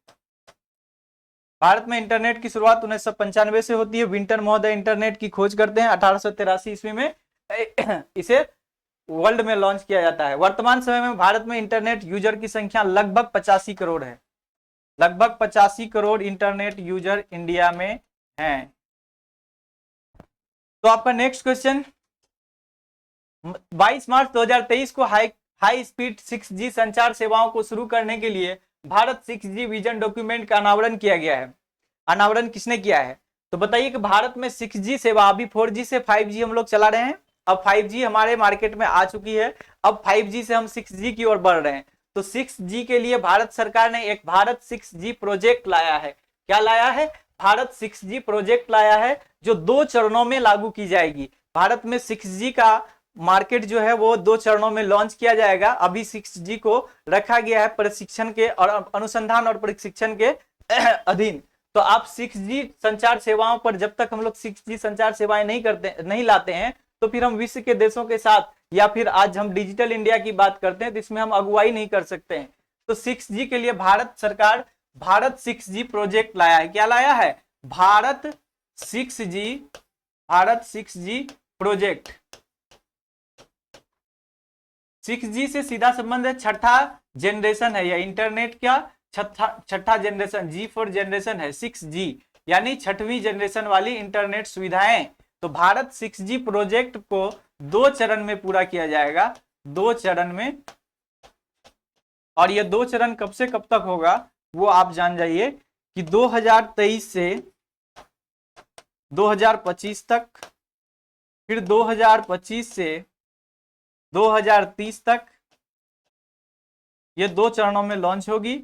भारत में इंटरनेट की शुरुआत 1995 से होती है। विंटन महोदय इंटरनेट की खोज करते हैं 1883 ईस्वी में। इसे वर्ल्ड में लॉन्च किया जाता है। वर्तमान समय में भारत में इंटरनेट यूजर की संख्या लगभग 85 करोड़ है। लगभग 85 करोड़ इंटरनेट यूजर इंडिया में हैं। तो आपका नेक्स्ट क्वेश्चन, 22 मार्च 2023 को हाई स्पीड 6G संचार सेवाओं को शुरू करने के लिए भारत 6G विजन डॉक्यूमेंट का अनावरण किया गया है। अनावरण किसने किया है? तो बताइए कि भारत में 6G सेवा, अभी 4G से 5G हम लोग चला रहे हैं, अब 5G हमारे मार्केट में आ चुकी है, अब 5G से हम 6G की ओर बढ़ रहे हैं। तो 6G के लिए भारत सरकार ने एक भारत 6G प्रोजेक्ट लाया है। क्या लाया है? भारत 6G प्रोजेक्ट लाया है, जो 2 चरणों में लागू की जाएगी। भारत में 6G का मार्केट जो है वो 2 चरणों में लॉन्च किया जाएगा। अभी 6G को रखा गया है प्रशिक्षण के और अनुसंधान और प्रशिक्षण के अधीन। तो आप 6G संचार सेवाओं पर जब तक हम लोग 6G संचार सेवाएं नहीं लाते हैं, तो फिर हम विश्व के देशों के साथ, या फिर आज हम डिजिटल इंडिया की बात करते हैं तो इसमें हम अगुवाई नहीं कर सकते हैं। तो 6G के लिए भारत सरकार भारत 6G प्रोजेक्ट लाया है। क्या लाया है? Bharat 6G project. 6G से सीधा संबंध है, छठा जनरेशन है, या इंटरनेट का छठा जनरेशन, G फॉर जनरेशन है 6G, यानी छठवीं जनरेशन वाली इंटरनेट सुविधाएं। तो भारत 6G प्रोजेक्ट को 2 चरण में पूरा किया जाएगा, 2 चरण में। और ये 2 चरण कब से कब तक होगा वो आप जान जाइए कि 2023 से 2025 तक, फिर 2025 से 2030 तक, ये 2 चरणों में लॉन्च होगी।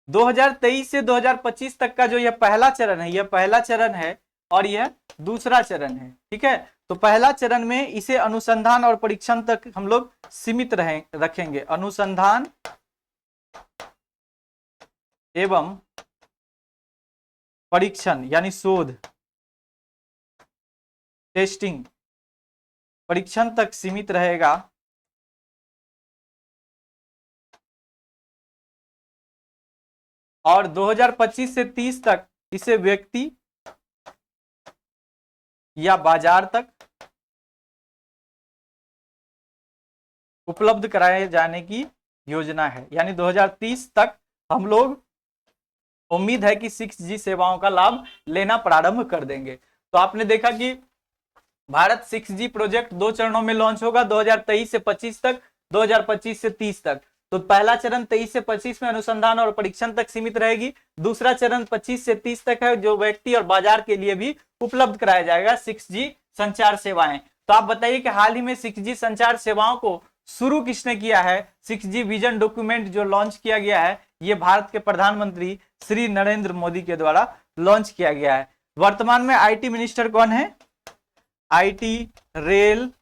2023 से 2025 तक का जो यह पहला चरण है, यह पहला चरण है और यह दूसरा चरण है। ठीक है, तो पहला चरण में इसे अनुसंधान और परीक्षण तक हम लोग सीमित रखेंगे। अनुसंधान एवं परीक्षण यानी शोध, टेस्टिंग, परीक्षण तक सीमित रहेगा। और 2025 से 30 तक इसे व्यक्ति या बाजार तक उपलब्ध कराए जाने की योजना है। यानी 2030 तक हम लोग उम्मीद है कि 6G सेवाओं का लाभ लेना प्रारंभ कर देंगे। तो आपने देखा कि भारत 6G प्रोजेक्ट 2 चरणों में लॉन्च होगा, 2023 से 25 तक, 2025 से 30 तक। तो पहला चरण 23 से 25 में अनुसंधान और परीक्षण तक सीमित रहेगी। दूसरा चरण 25 से 30 तक है, जो व्यक्ति और बाजार के लिए भी उपलब्ध कराया जाएगा 6G संचार सेवाएं। तो आप बताइए कि हाल ही में 6G संचार सेवाओं को शुरू किसने किया है? 6G विजन डॉक्यूमेंट जो लॉन्च किया गया है, ये भारत के प्रधानमंत्री श्री नरेंद्र मोदी के द्वारा लॉन्च किया गया है। वर्तमान में IT मिनिस्टर कौन है? IT, रेल,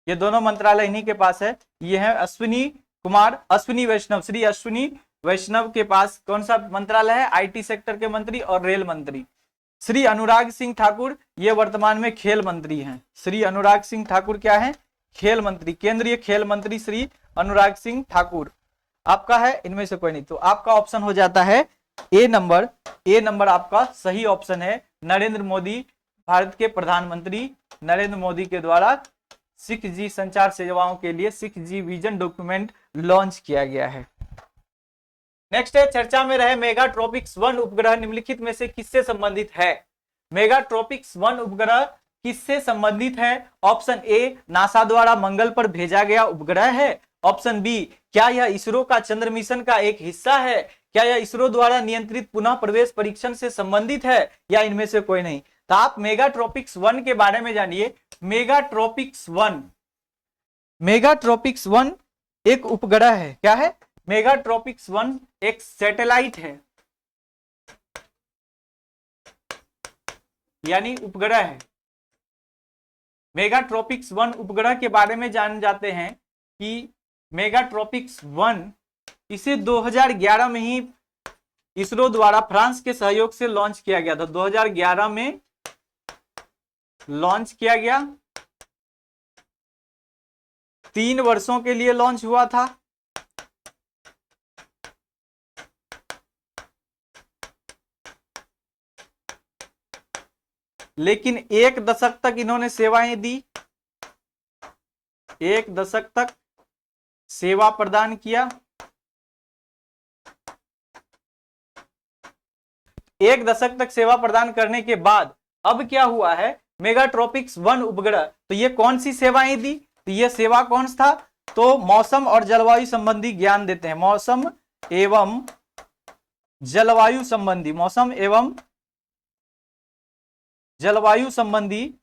ये दोनों मंत्रालय इन्हीं के पास है। ये है अश्विनी वैष्णव, श्री अश्विनी वैष्णव के पास कौन सा मंत्रालय है? IT सेक्टर के मंत्री और रेल मंत्री। श्री अनुराग सिंह ठाकुर ये वर्तमान में खेल मंत्री हैं। श्री अनुराग सिंह ठाकुर क्या है? खेल मंत्री, केंद्रीय खेल मंत्री श्री अनुराग सिंह ठाकुर। आपका है इनमें से कोई नहीं, तो आपका ऑप्शन हो जाता है ए नंबर। ए नंबर आपका सही ऑप्शन है। नरेंद्र मोदी, भारत के प्रधानमंत्री नरेंद्र मोदी के द्वारा 6G संचार सेवाओं के लिए 6G विजन डॉक्यूमेंट लॉन्च किया गया है। नेक्स्ट है, चर्चा में रहे मेगाट्रॉपिक्स 1 उपग्रह निम्नलिखित में से किससे संबंधित है? मेगाट्रॉपिक्स 1 उपग्रह किससे संबंधित है? ऑप्शन ए, नासा द्वारा मंगल पर भेजा गया उपग्रह है। ऑप्शन बी, क्या यह इसरो का चंद्र मिशन का एक हिस्सा है? क्या यह इसरो द्वारा नियंत्रित पुनः प्रवेश परीक्षण से संबंधित है, या इनमें से कोई नहीं? तो आप मेगाट्रॉपिक्स 1 के बारे में जानिए। मेगाट्रॉपिक्स 1 एक उपग्रह है। क्या है? मेगाट्रॉपिक्स 1 एक सैटेलाइट है, यानी उपग्रह है। मेगाट्रॉपिक्स 1 उपग्रह के बारे में जान जाते हैं कि मेगाट्रॉपिक्स 1 इसे 2011 में ही इसरो द्वारा फ्रांस के सहयोग से लॉन्च किया गया था। 2011 में लॉन्च किया गया, 3 वर्षों के लिए लॉन्च हुआ था। लेकिन 1 दशक तक इन्होंने सेवाएं दी, 1 दशक तक सेवा प्रदान किया। 1 दशक तक सेवा प्रदान करने के बाद अब क्या हुआ है? मेगाट्रॉपिक्स 1 उपग्रह, तो ये कौन सी सेवाएं दी? तो ये सेवा कौन सा था? तो मौसम और जलवायु संबंधी ज्ञान देते हैं। मौसम एवं जलवायु संबंधी, मौसम एवं जलवायु संबंधी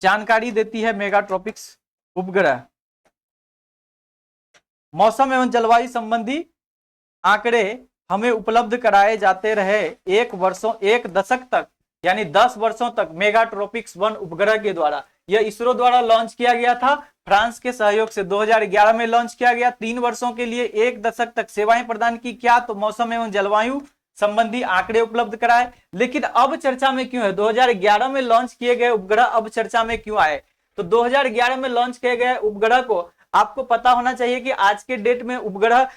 जानकारी देती है मेगाट्रॉपिक्स उपग्रह। मौसम एवं जलवायु संबंधी आंकड़े हमें उपलब्ध कराए जाते रहे एक दशक तक, यानी 10 वर्षों तक मेगाट्रॉपिक्स 1 उपग्रह के द्वारा। यह इसरो द्वारा लॉन्च किया गया था, फ्रांस के सहयोग से 2011 में लॉन्च किया गया। 3 वर्षों के लिए 1 दशक तक सेवाएं प्रदान की। क्या? तो मौसम एवं जलवायु संबंधी आंकड़े उपलब्ध कराए। लेकिन अब चर्चा में क्यों है? 2011 में लॉन्च किए गए उपग्रह अब चर्चा में क्यों आए? तो 2011 में लॉन्च किए गए उपग्रह को आपको पता होना चाहिए कि आज के डेट में उपग्रह,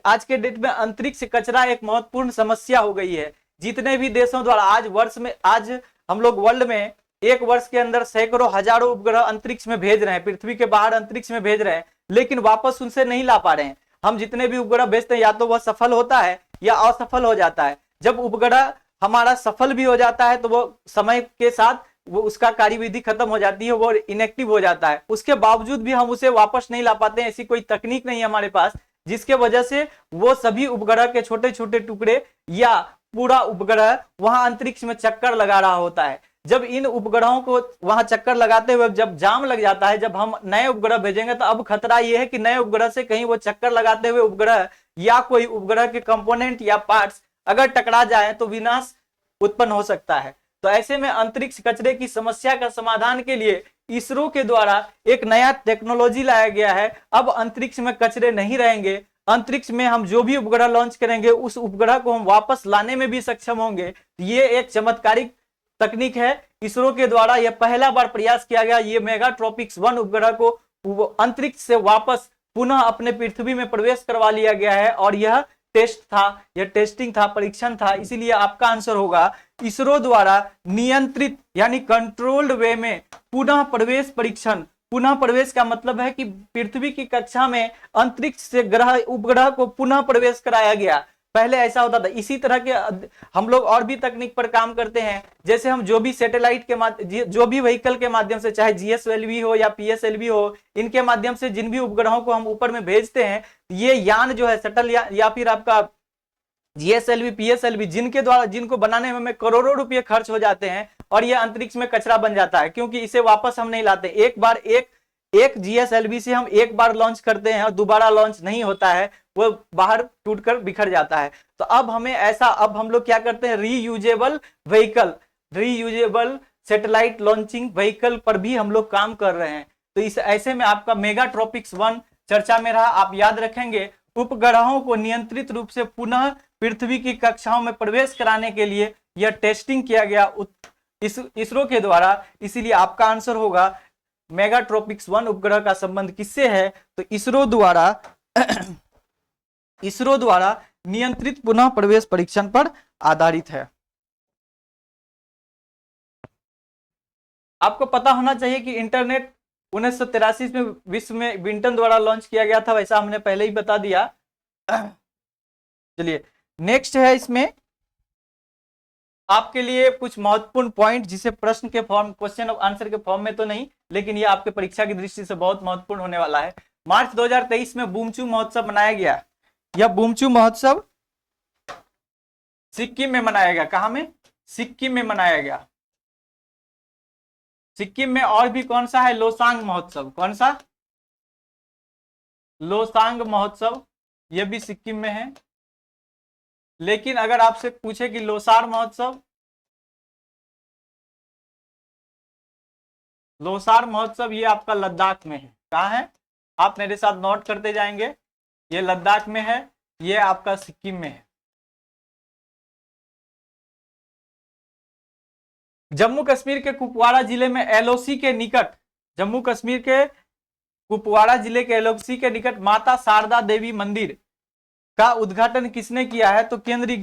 आज के डेट में अंतरिक्ष कचरा एक महत्वपूर्ण समस्या हो गई है। जितने भी देशों द्वारा आज हम लोग वर्ल्ड में एक वर्ष के अंदर सैकड़ों हजारों उपग्रह अंतरिक्ष में भेज रहे हैं, पृथ्वी के बाहर अंतरिक्ष में भेज रहे हैं, लेकिन वापस उनसे नहीं ला पा रहे हैं। हम जितने भी उपग्रह भेजते हैं या तो वह सफल होता है या असफल हो जाता है। जब उपग्रह हमारा सफल भी हो जाता है तो वो समय के साथ वो उसका कार्यविधि खत्म हो जाती है, वो इनएक्टिव हो जाता है। उसके बावजूद भी हम उसे वापस नहीं ला पाते हैं। ऐसी कोई तकनीक नहीं है हमारे पास जिसके वजह से वो सभी उपग्रह के छोटे छोटे टुकड़े या पूरा उपग्रह वहां अंतरिक्ष में चक्कर लगा रहा होता है। जब इन उपग्रहों को वहां चक्कर लगाते हुए जब जाम लग जाता है, जब हम नए उपग्रह भेजेंगे तो अब खतरा यह है कि नए उपग्रह से कहीं वो चक्कर लगाते हुए उपग्रह या कोई उपग्रह के कंपोनेंट या पार्ट्स अगर टकरा जाए तो विनाश उत्पन्न हो सकता है। तो ऐसे में अंतरिक्ष कचरे की समस्या का समाधान के लिए इसरो के द्वारा एक नया टेक्नोलॉजी लाया गया है। अब अंतरिक्ष में कचरे नहीं रहेंगे। अंतरिक्ष में हम जो भी उपग्रह लॉन्च करेंगे उस उपग्रह को हम वापस लाने में भी सक्षम होंगे। ये एक चमत्कारिक तकनीक है। इसरो के द्वारा यह पहला बार प्रयास किया गया। ये मेगाट्रॉपिक्स 1 उपग्रह को अंतरिक्ष से वापस पुनः अपने पृथ्वी में प्रवेश करवा लिया गया है और यह टेस्ट था, यह टेस्टिंग था, परीक्षण था। इसीलिए आपका आंसर होगा इसरो द्वारा नियंत्रित यानी कंट्रोल्ड वे में पुनः प्रवेश परीक्षण। पुनः प्रवेश का मतलब है कि पृथ्वी की कक्षा में अंतरिक्ष से उपग्रह को पुनः प्रवेश कराया गया। पहले ऐसा होता था। इसी तरह के हम लोग और भी तकनीक पर काम करते हैं। जैसे हम जो भी सैटेलाइट के माध्यम, जो भी व्हीकल के माध्यम से, चाहे GSLV हो या PSLV हो, इनके माध्यम से जिन भी उपग्रहों को हम ऊपर में भेजते हैं, ये यान जो है शटल या फिर आपका GSLV PSLV, जिनके द्वारा जिनको बनाने में करोड़ों रुपए खर्च हो जाते हैं और ये अंतरिक्ष में कचरा बन जाता है, क्योंकि इसे वापस हम नहीं लाते। एक GSLV से हम एक बार लॉन्च करते हैं और दोबारा लॉन्च नहीं होता है, वो बाहर टूटकर बिखर जाता है। तो अब हम लोग क्या करते हैं, रीयूजेबल सैटेलाइट लॉन्चिंग व्हीकल पर भी हम लोग काम कर रहे हैं। तो इस ऐसे में आपका मेगाट्रॉपिक्स 1 चर्चा में रहा। आप याद रखेंगे, उपग्रहों को नियंत्रित रूप से पुनः पृथ्वी की कक्षाओं में प्रवेश कराने के लिए यह टेस्टिंग किया गया इसरो के द्वारा। इसीलिए आपका आंसर होगा मेगाट्रॉपिक्स 1 उपग्रह का संबंध किससे है? तो इसरो द्वारा नियंत्रित पुनः प्रवेश परीक्षण पर आधारित है। आपको पता होना चाहिए कि इंटरनेट 1983 में विश्व में विंटन द्वारा लॉन्च किया गया था, वैसा हमने पहले ही बता दिया। चलिए नेक्स्ट है, इसमें आपके लिए कुछ महत्वपूर्ण पॉइंट, जिसे प्रश्न के फॉर्म, क्वेश्चन और आंसर के फॉर्म में तो नहीं, लेकिन ये आपके परीक्षा की दृष्टि से बहुत महत्वपूर्ण होने वाला है। मार्च 2023 में बूमचू महोत्सव मनाया गया। यह बूमचू महोत्सव सिक्किम में मनाया गया। कहां में? सिक्किम में मनाया गया। सिक्किम में और भी कौन सा है? लोसांग महोत्सव। कौन सा? लोसांग महोत्सव, यह भी सिक्किम में है। लेकिन अगर आपसे पूछे कि लोसार महोत्सव, लोसार महोत्सव ये आपका लद्दाख में है। कहाँ है? आप मेरे साथ नोट करते जाएंगे। ये लद्दाख में है, ये आपका सिक्किम में है। जम्मू कश्मीर के कुपवाड़ा जिले में LOC के निकट, जम्मू कश्मीर के कुपवाड़ा जिले के LOC के निकट माता शारदा देवी मंदिर का उद्घाटन किसने किया है? तो केंद्रीय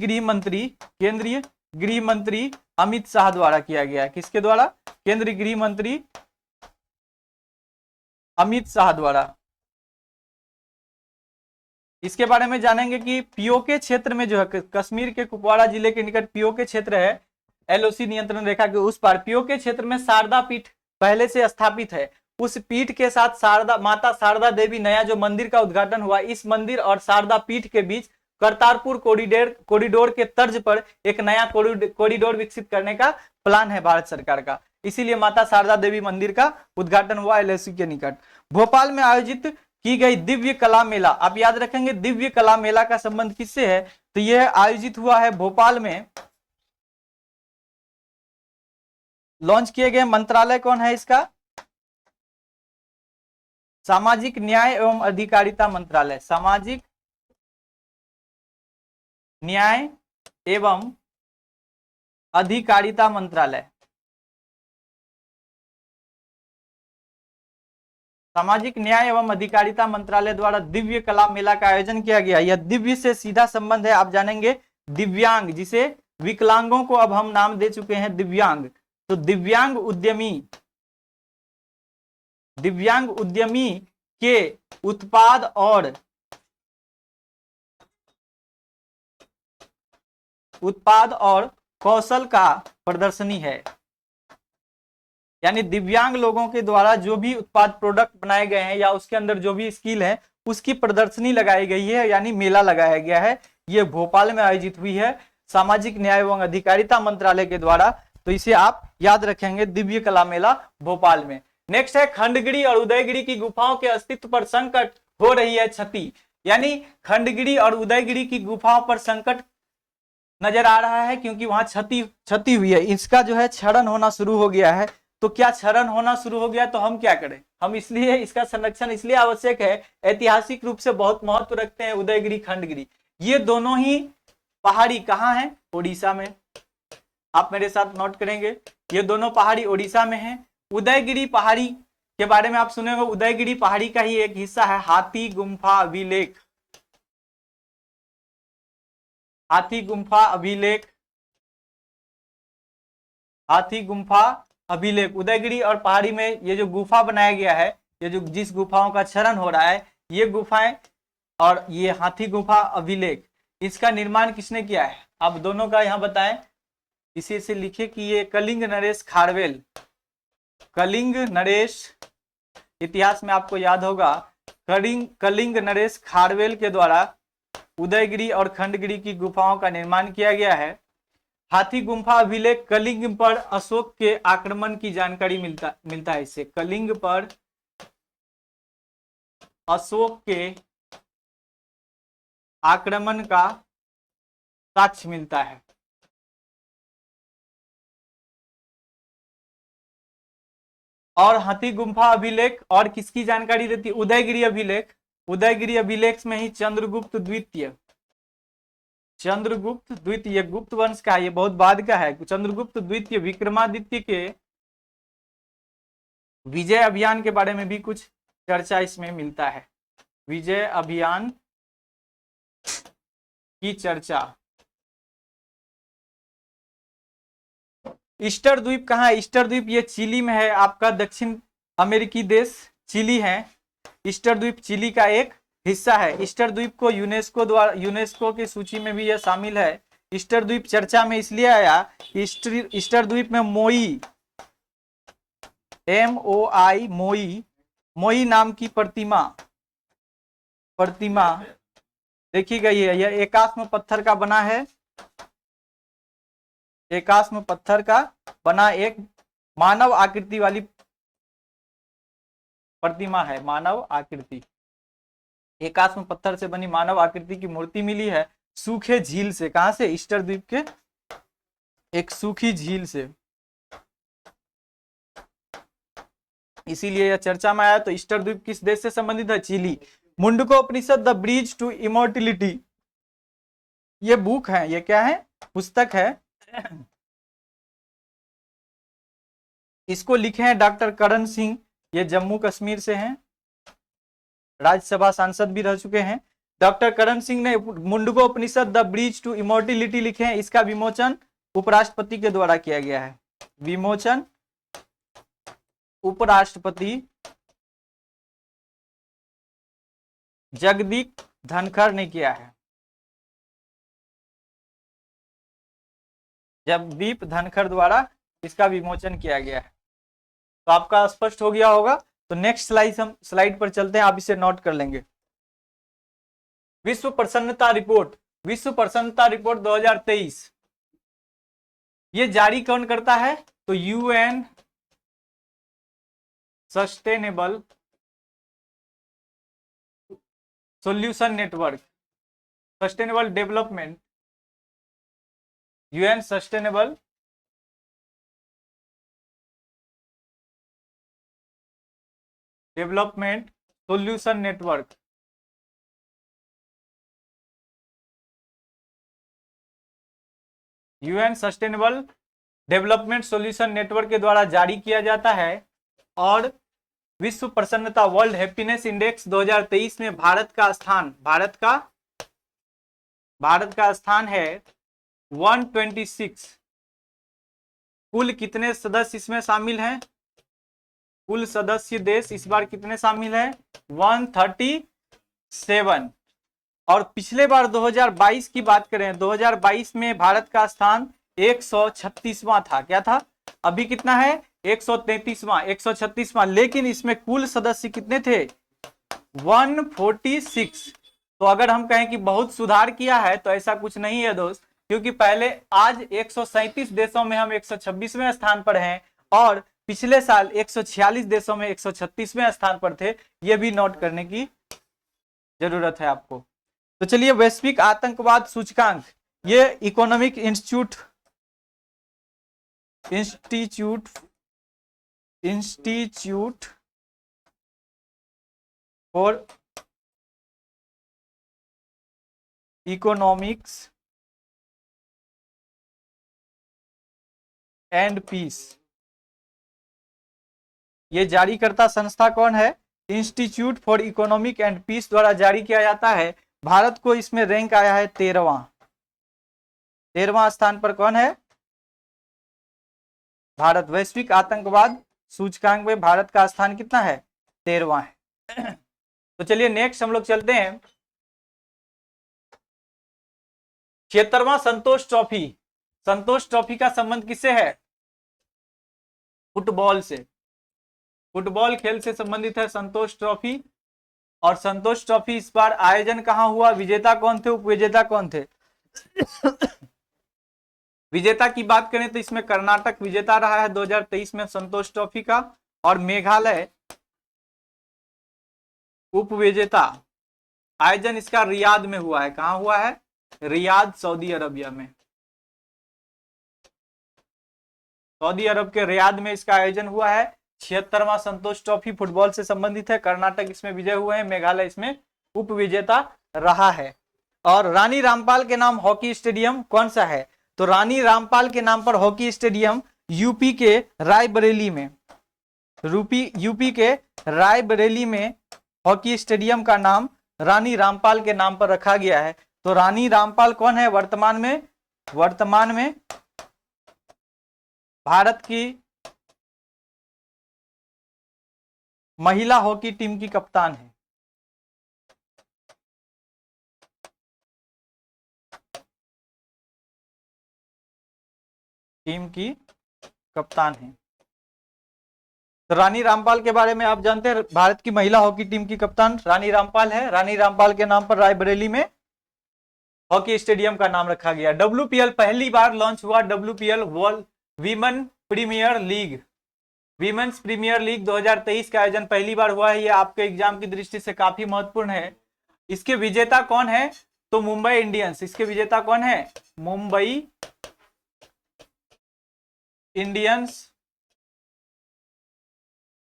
गृह मंत्री अमित शाह द्वारा किया गया है। किसके द्वारा? केंद्रीय गृह मंत्री अमित शाह द्वारा। इसके बारे में जानेंगे कि पीओके क्षेत्र में जो है, कश्मीर के कुपवाड़ा जिले के निकट पीओके क्षेत्र है, LOC नियंत्रण रेखा के उस पार पीओके क्षेत्र में शारदा पीठ पहले से स्थापित है। उस पीठ के साथ माता शारदा देवी नया जो मंदिर का उद्घाटन हुआ, इस मंदिर और शारदा पीठ के बीच करतारपुर कॉरिडोर के तर्ज पर एक नया कॉरिडोर विकसित करने का प्लान है भारत सरकार का। इसीलिए माता शारदा देवी मंदिर का उद्घाटन हुआ LOC के निकट। भोपाल में आयोजित की गई दिव्य कला मेला। आप याद रखेंगे दिव्य कला मेला का संबंध किससे है, तो यह आयोजित हुआ है भोपाल में। लॉन्च किए गए मंत्रालय कौन है इसका, सामाजिक न्याय एवं अधिकारिता मंत्रालय, सामाजिक न्याय एवं अधिकारिता मंत्रालय। सामाजिक न्याय एवं अधिकारिता मंत्रालय द्वारा दिव्य कला मेला का आयोजन किया गया। यह दिव्य से सीधा संबंध है, आप जानेंगे दिव्यांग, जिसे विकलांगों को अब हम नाम दे चुके हैं दिव्यांग। तो दिव्यांग उद्यमी के उत्पाद और कौशल का प्रदर्शनी है। यानी दिव्यांग लोगों के द्वारा जो भी उत्पाद प्रोडक्ट बनाए गए हैं या उसके अंदर जो भी स्किल है उसकी प्रदर्शनी लगाई गई है, यानी मेला लगाया गया है। ये भोपाल में आयोजित हुई है सामाजिक न्याय एवं अधिकारिता मंत्रालय के द्वारा। तो इसे आप याद रखेंगे, दिव्य कला मेला भोपाल में। नेक्स्ट है खंडगिरी और उदयगिरी की गुफाओं के अस्तित्व पर संकट हो रही है क्षति। यानी खंडगिरी और उदयगिरी की गुफाओं पर संकट नजर आ रहा है क्योंकि वहां क्षति हुई है, इसका जो है क्षरण होना शुरू हो गया है। तो क्या क्षरण होना शुरू हो गया तो हम क्या करें, हम इसलिए इसका संरक्षण इसलिए आवश्यक है, ऐतिहासिक रूप से बहुत महत्व रखते हैं उदयगिरी खंडगिरी। ये दोनों ही पहाड़ी कहाँ है, उड़ीसा में। आप मेरे साथ नोट करेंगे, ये दोनों पहाड़ी उड़ीसा में है। उदयगिरी पहाड़ी के बारे में आप सुने होंगे, उदयगिरी पहाड़ी का ही एक हिस्सा है हाथी गुम्फा अभिलेख। हाथी गुम्फा अभिलेख, हाथी गुम्फा अभिलेख। उदयगिरी और पहाड़ी में ये जो गुफा बनाया गया है, ये जो जिस गुफाओं का क्षरण हो रहा है, ये गुफाएं और ये हाथी गुफा अभिलेख, इसका निर्माण किसने किया है, आप दोनों का यहाँ बताएं। इसी से लिखे कि ये कलिंग नरेश खारवेल, कलिंग नरेश, इतिहास में आपको याद होगा कलिंग नरेश खारवेल के द्वारा उदयगिरी और खंडगिरी की गुफाओं का निर्माण किया गया है। हाथी गुम्फा अभिलेख कलिंग पर अशोक के आक्रमण की जानकारी मिलता है इससे, कलिंग पर अशोक के आक्रमण का साक्ष्य मिलता है। और हाथी गुम्फा अभिलेख और किसकी जानकारी देती है, उदयगिरी अभिलेख। उदयगिरी अभिलेख में ही चंद्रगुप्त द्वितीय, चंद्रगुप्त द्वितीय गुप्त वंश का, ये बहुत बाद का है। चंद्रगुप्त द्वितीय विक्रमादित्य के विजय अभियान के बारे में भी कुछ चर्चा इसमें मिलता है, विजय अभियान की चर्चा। ईस्टर द्वीप कहाँ है, ईस्टर द्वीप ये चिली में है, आपका दक्षिण अमेरिकी देश चिली है। ईस्टर द्वीप चिली का एक हिस्सा है। ईस्टर द्वीप को यूनेस्को की सूची में भी यह शामिल है। ईस्टर द्वीप चर्चा में इसलिए आया कि ईस्टर द्वीप में मोई, MOI, मोई नाम की प्रतिमा देखी गई है। यह एकास्म पत्थर का बना है, एकास्म पत्थर का बना एक मानव आकृति वाली प्रतिमा है, मानव आकृति, एकास्म पत्थर से बनी मानव आकृति की मूर्ति मिली है सूखे झील से। कहां से, ईस्टर द्वीप के एक सूखी झील से, इसीलिए यह चर्चा में आया। तो ईस्टर द्वीप किस देश से संबंधित है, Chile. Mundakopanishad the bridge to immortality, ये बुक है, ये क्या है, पुस्तक है। इसको लिखे हैं डॉक्टर करण सिंह, ये जम्मू कश्मीर से हैं, राज्यसभा सांसद भी रह चुके हैं। डॉक्टर करण सिंह ने Mundakopanishad the bridge to immortality लिखे हैं। इसका विमोचन उपराष्ट्रपति के द्वारा किया गया है, विमोचन उपराष्ट्रपति जगदीप धनखड़ ने किया है, जगदीप धनखड़ द्वारा इसका विमोचन किया गया है। तो आपका स्पष्ट हो गया होगा। तो नेक्स्ट स्लाइड पर चलते हैं, आप इसे नोट कर लेंगे। विश्व प्रसन्नता रिपोर्ट, विश्व प्रसन्नता रिपोर्ट 2023, ये जारी कौन करता है, तो UN sustainable solution network, sustainable development, UN sustainable development solution network, UN sustainable development solution network के द्वारा जारी किया जाता है। और विश्व प्रसन्नता वर्ल्ड हैप्पीनेस इंडेक्स 2023 में भारत का स्थान है 126। कुल कितने सदस्य इसमें शामिल हैं? कुल सदस्य देश इस बार कितने शामिल हैं? 137। और पिछले बार 2022 की बात करें, 2022 में भारत का स्थान 136वां था। क्या था? अभी कितना है? 133वां, 136वां। लेकिन इसमें कुल सदस्य कितने थे? 146। तो अगर हम कहें कि बहुत सुधार किया है तो ऐसा कुछ नहीं है दोस्त, क्योंकि पहले आज 137 देशों में हम 126वें स्थान पर हैं और पिछले साल 146 देशों में 136वें स्थान पर थे। यह भी नोट करने की जरूरत है आपको। तो चलिए, वैश्विक आतंकवाद सूचकांक, ये economic institute for economics and peace, ये जारी करता संस्था कौन है? Institute for economic and peace द्वारा जारी किया जाता है। भारत को इसमें रैंक आया है 13वां स्थान पर कौन है? भारत। वैश्विक आतंकवाद सूचकांक में भारत का स्थान कितना है? 13वां है। तो चलिए नेक्स्ट हम लोग चलते हैं। 76वां संतोष ट्रॉफी। संतोष ट्रॉफी का संबंध किससे है? फुटबॉल से। फुटबॉल खेल से संबंधित है संतोष ट्रॉफी। और संतोष ट्रॉफी इस बार आयोजन कहां हुआ? विजेता कौन थे? उपविजेता कौन थे? विजेता की बात करें तो इसमें कर्नाटक विजेता रहा है 2023 में संतोष ट्रॉफी का, और मेघालय उपविजेता। आयोजन इसका रियाद में हुआ है। कहां हुआ है? रियाद, सऊदी अरबिया में। सऊदी अरब के रियाद में इसका आयोजन हुआ है। 76वां संतोष ट्रॉफी फुटबॉल से संबंधित है। कर्नाटक इसमें विजय हुए हैं, मेघालय इसमें उप विजेता रहा है। और रानी रामपाल के नाम हॉकी स्टेडियम कौन सा है? तो रानी रामपाल के नाम पर हॉकी स्टेडियम यूपी के रायबरेली में, यूपी के रायबरेली में हॉकी स्टेडियम का नाम रानी रामपाल के नाम पर रखा गया है। तो रानी रामपाल कौन है? वर्तमान में भारत की महिला हॉकी टीम की कप्तान है। टीम की कप्तान है। तो रानी रामपाल के बारे में आप जानते हैं, भारत की महिला हॉकी टीम की कप्तान रानी रामपाल है। रानी रामपाल के नाम पर रायबरेली में हॉकी स्टेडियम का नाम रखा गया। WPL पहली बार लॉन्च हुआ। WPL world women premier league, women's premier league 2023 का आयोजन पहली बार हुआ है। ये आपके एग्जाम की दृष्टि से काफी महत्वपूर्ण है। इसके विजेता कौन है? तो मुंबई इंडियंस। इसके विजेता कौन है? मुंबई इंडियंस।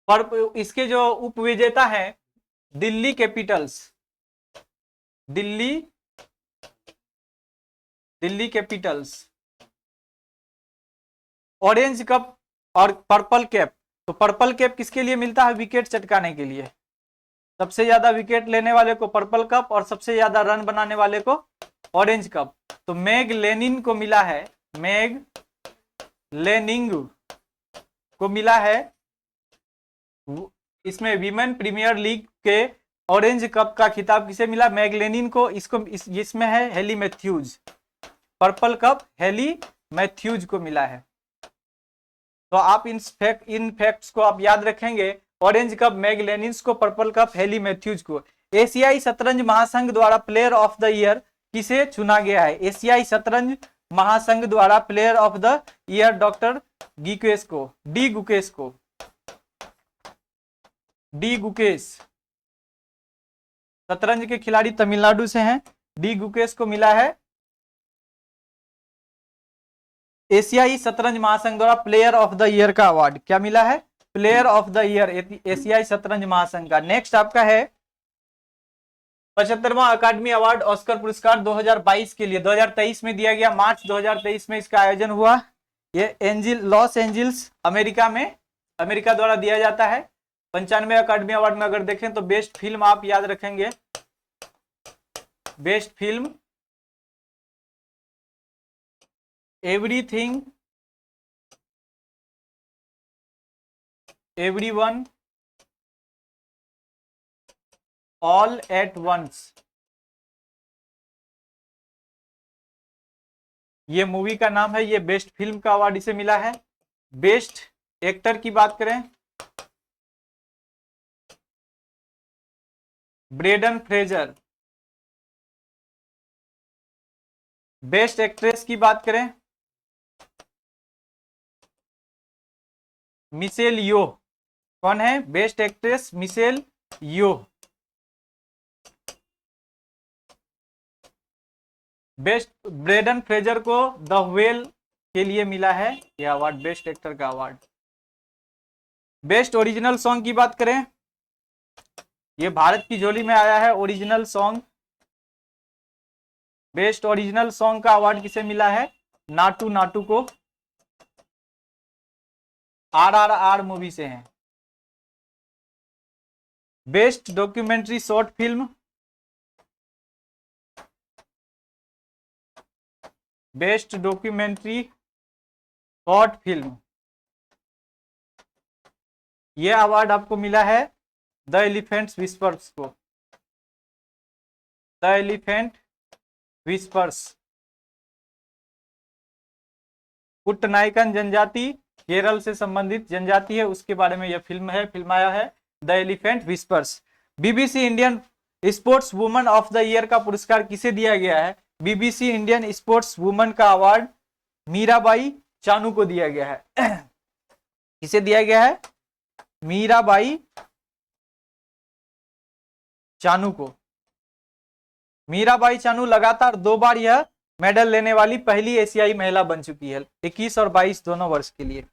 और इसके जो उपविजेता हैं Delhi Capitals. Delhi Capitals. Orange cup और पर्पल कैप। तो पर्पल कैप किसके लिए मिलता है? विकेट चटकाने के लिए। सबसे ज्यादा विकेट लेने वाले को पर्पल कप और सबसे ज्यादा रन बनाने वाले को ऑरेंज कप। तो मैग लेनिन को मिला है, मैग लेनिंग को मिला है इसमें वीमेन प्रीमियर लीग के ऑरेंज कप का खिताब किसे मिला? मैग लेनिन को। इसमें है Hayley Matthews. Purple cup Hayley Matthews को मिला है। तो आप इन फैक्ट्स को आप याद रखेंगे। ऑरेंज कप मैग लेनिन्स को, पर्पल कप हेली मैथ्यूज को। एशियाई शतरंज महासंघ द्वारा प्लेयर ऑफ द ईयर किसे चुना गया है? एशियाई शतरंज महासंघ द्वारा player of the year doctor D Gukesh शतरंज के खिलाड़ी तमिलनाडु से हैं। डी गुकेश को मिला है एशियाई शतरंज महासंघ द्वारा प्लेयर ऑफ द ईयर का अवार्ड। क्या मिला है? प्लेयर ऑफ द ईयर एशियाई शतरंज महासंघ का। नेक्स्ट आपका है 75वां अकादमी अवार्ड ऑस्कर पुरस्कार 2022 के लिए 2023 में दिया गया, मार्च 2023 में इसका आयोजन हुआ। ये लॉस एंजल्स अमेरिका द्वारा दिया जाता है। 95वें अकादमी अवार्ड में अगर देखें तो बेस्ट फिल्म आप याद रखेंगे, best film everything everyone all at once, ये मूवी का नाम है। ये बेस्ट फिल्म का अवार्ड इसे मिला है। बेस्ट एक्टर की बात करें, ब्रेंडन फ्रेजर। बेस्ट एक्ट्रेस की बात करें, मिशेल यो। कौन है बेस्ट एक्ट्रेस? मिशेल यो। बेस्ट ब्रेंडन फ्रेजर को द व्हेल के लिए मिला है यह अवार्ड, बेस्ट एक्टर का अवार्ड। बेस्ट ओरिजिनल सॉन्ग की बात करें, ये भारत की झोली में आया है original song. Best original song का अवार्ड किसे मिला है? नाटू नाटू को, RRR मूवी से हैं। Best documentary short film, best documentary short film, यह अवार्ड आपको मिला है द एलिफेंट्स विस्पर्स को, द एलिफेंट विस्पर्स। कुट्टनायकन जनजाति केरल से संबंधित जनजाति है, उसके बारे में यह फिल्माया है the elephant whispers. BBC Indian sports woman of the year का पुरस्कार किसे दिया गया है? बीबीसी इंडियन स्पोर्ट्स वुमन का अवार्ड मीराबाई चानू को दिया गया है। किसे दिया गया है? मीराबाई चानू को। मीराबाई चानू लगातार 2 बार यह मेडल लेने वाली पहली एशियाई महिला बन चुकी है, 21 और 22 दोनों वर्ष के लिए।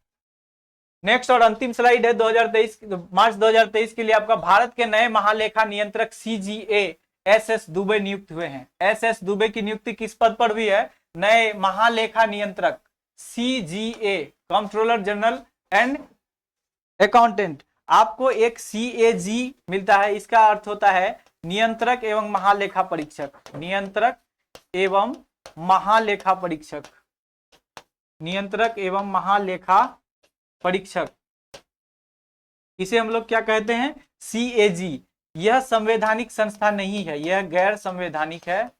नेक्स्ट और अंतिम स्लाइड है 2023 मार्च 2023 के लिए आपका। भारत के नए महालेखा नियंत्रक CGA SS दुबे नियुक्त हुए हैं। SS दुबे की नियुक्ति किस पद पर हुई है? नए महालेखा नियंत्रक CGA, controller general and accountant. आपको एक CAG मिलता है, इसका अर्थ होता है नियंत्रक एवं महालेखा परीक्षक। नियंत्रक एवं महालेखा परीक्षक, नियंत्रक एवं महालेखा परीक्षक, इसे हम लोग क्या कहते हैं? CAG। यह संवैधानिक संस्था नहीं है, यह गैर संवैधानिक है,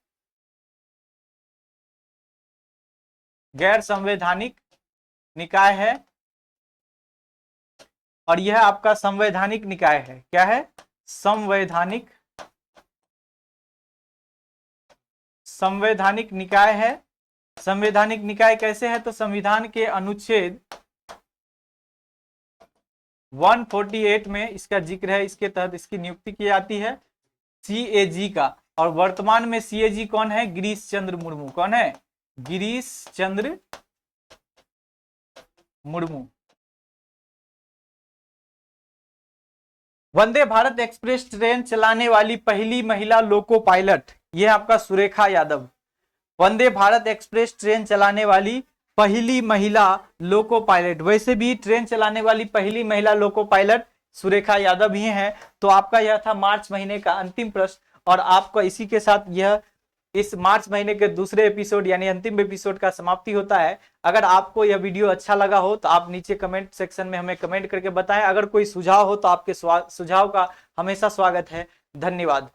गैर संवैधानिक निकाय है, और यह आपका संवैधानिक निकाय है। क्या है? संवैधानिक निकाय है। संवैधानिक निकाय कैसे है? तो संविधान के अनुच्छेद 148 में इसका जिक्र है, इसके तहत इसकी नियुक्ति की जाती है CAG का। और वर्तमान में CAG कौन है? गिरीश चंद्र मुर्मू। कौन है? गिरीश चंद्र मुर्मू। वंदे भारत एक्सप्रेस ट्रेन चलाने वाली पहली महिला लोको पायलट, यह आपका सुरेखा यादव। वंदे भारत एक्सप्रेस ट्रेन चलाने वाली पहली महिला लोको पायलट, वैसे भी ट्रेन चलाने वाली पहली महिला लोको पायलट सुरेखा यादव ही हैं। तो आपका यह था मार्च महीने का अंतिम प्रश्न, और आपका इसी के साथ यह इस मार्च महीने के दूसरे एपिसोड यानी अंतिम एपिसोड का समाप्ति होता है। अगर आपको यह वीडियो अच्छा लगा हो तो आप नीचे कमेंट सेक्शन में हमें कमेंट करके बताएं। अगर कोई सुझाव हो तो आपके सुझाव का हमेशा स्वागत है। धन्यवाद।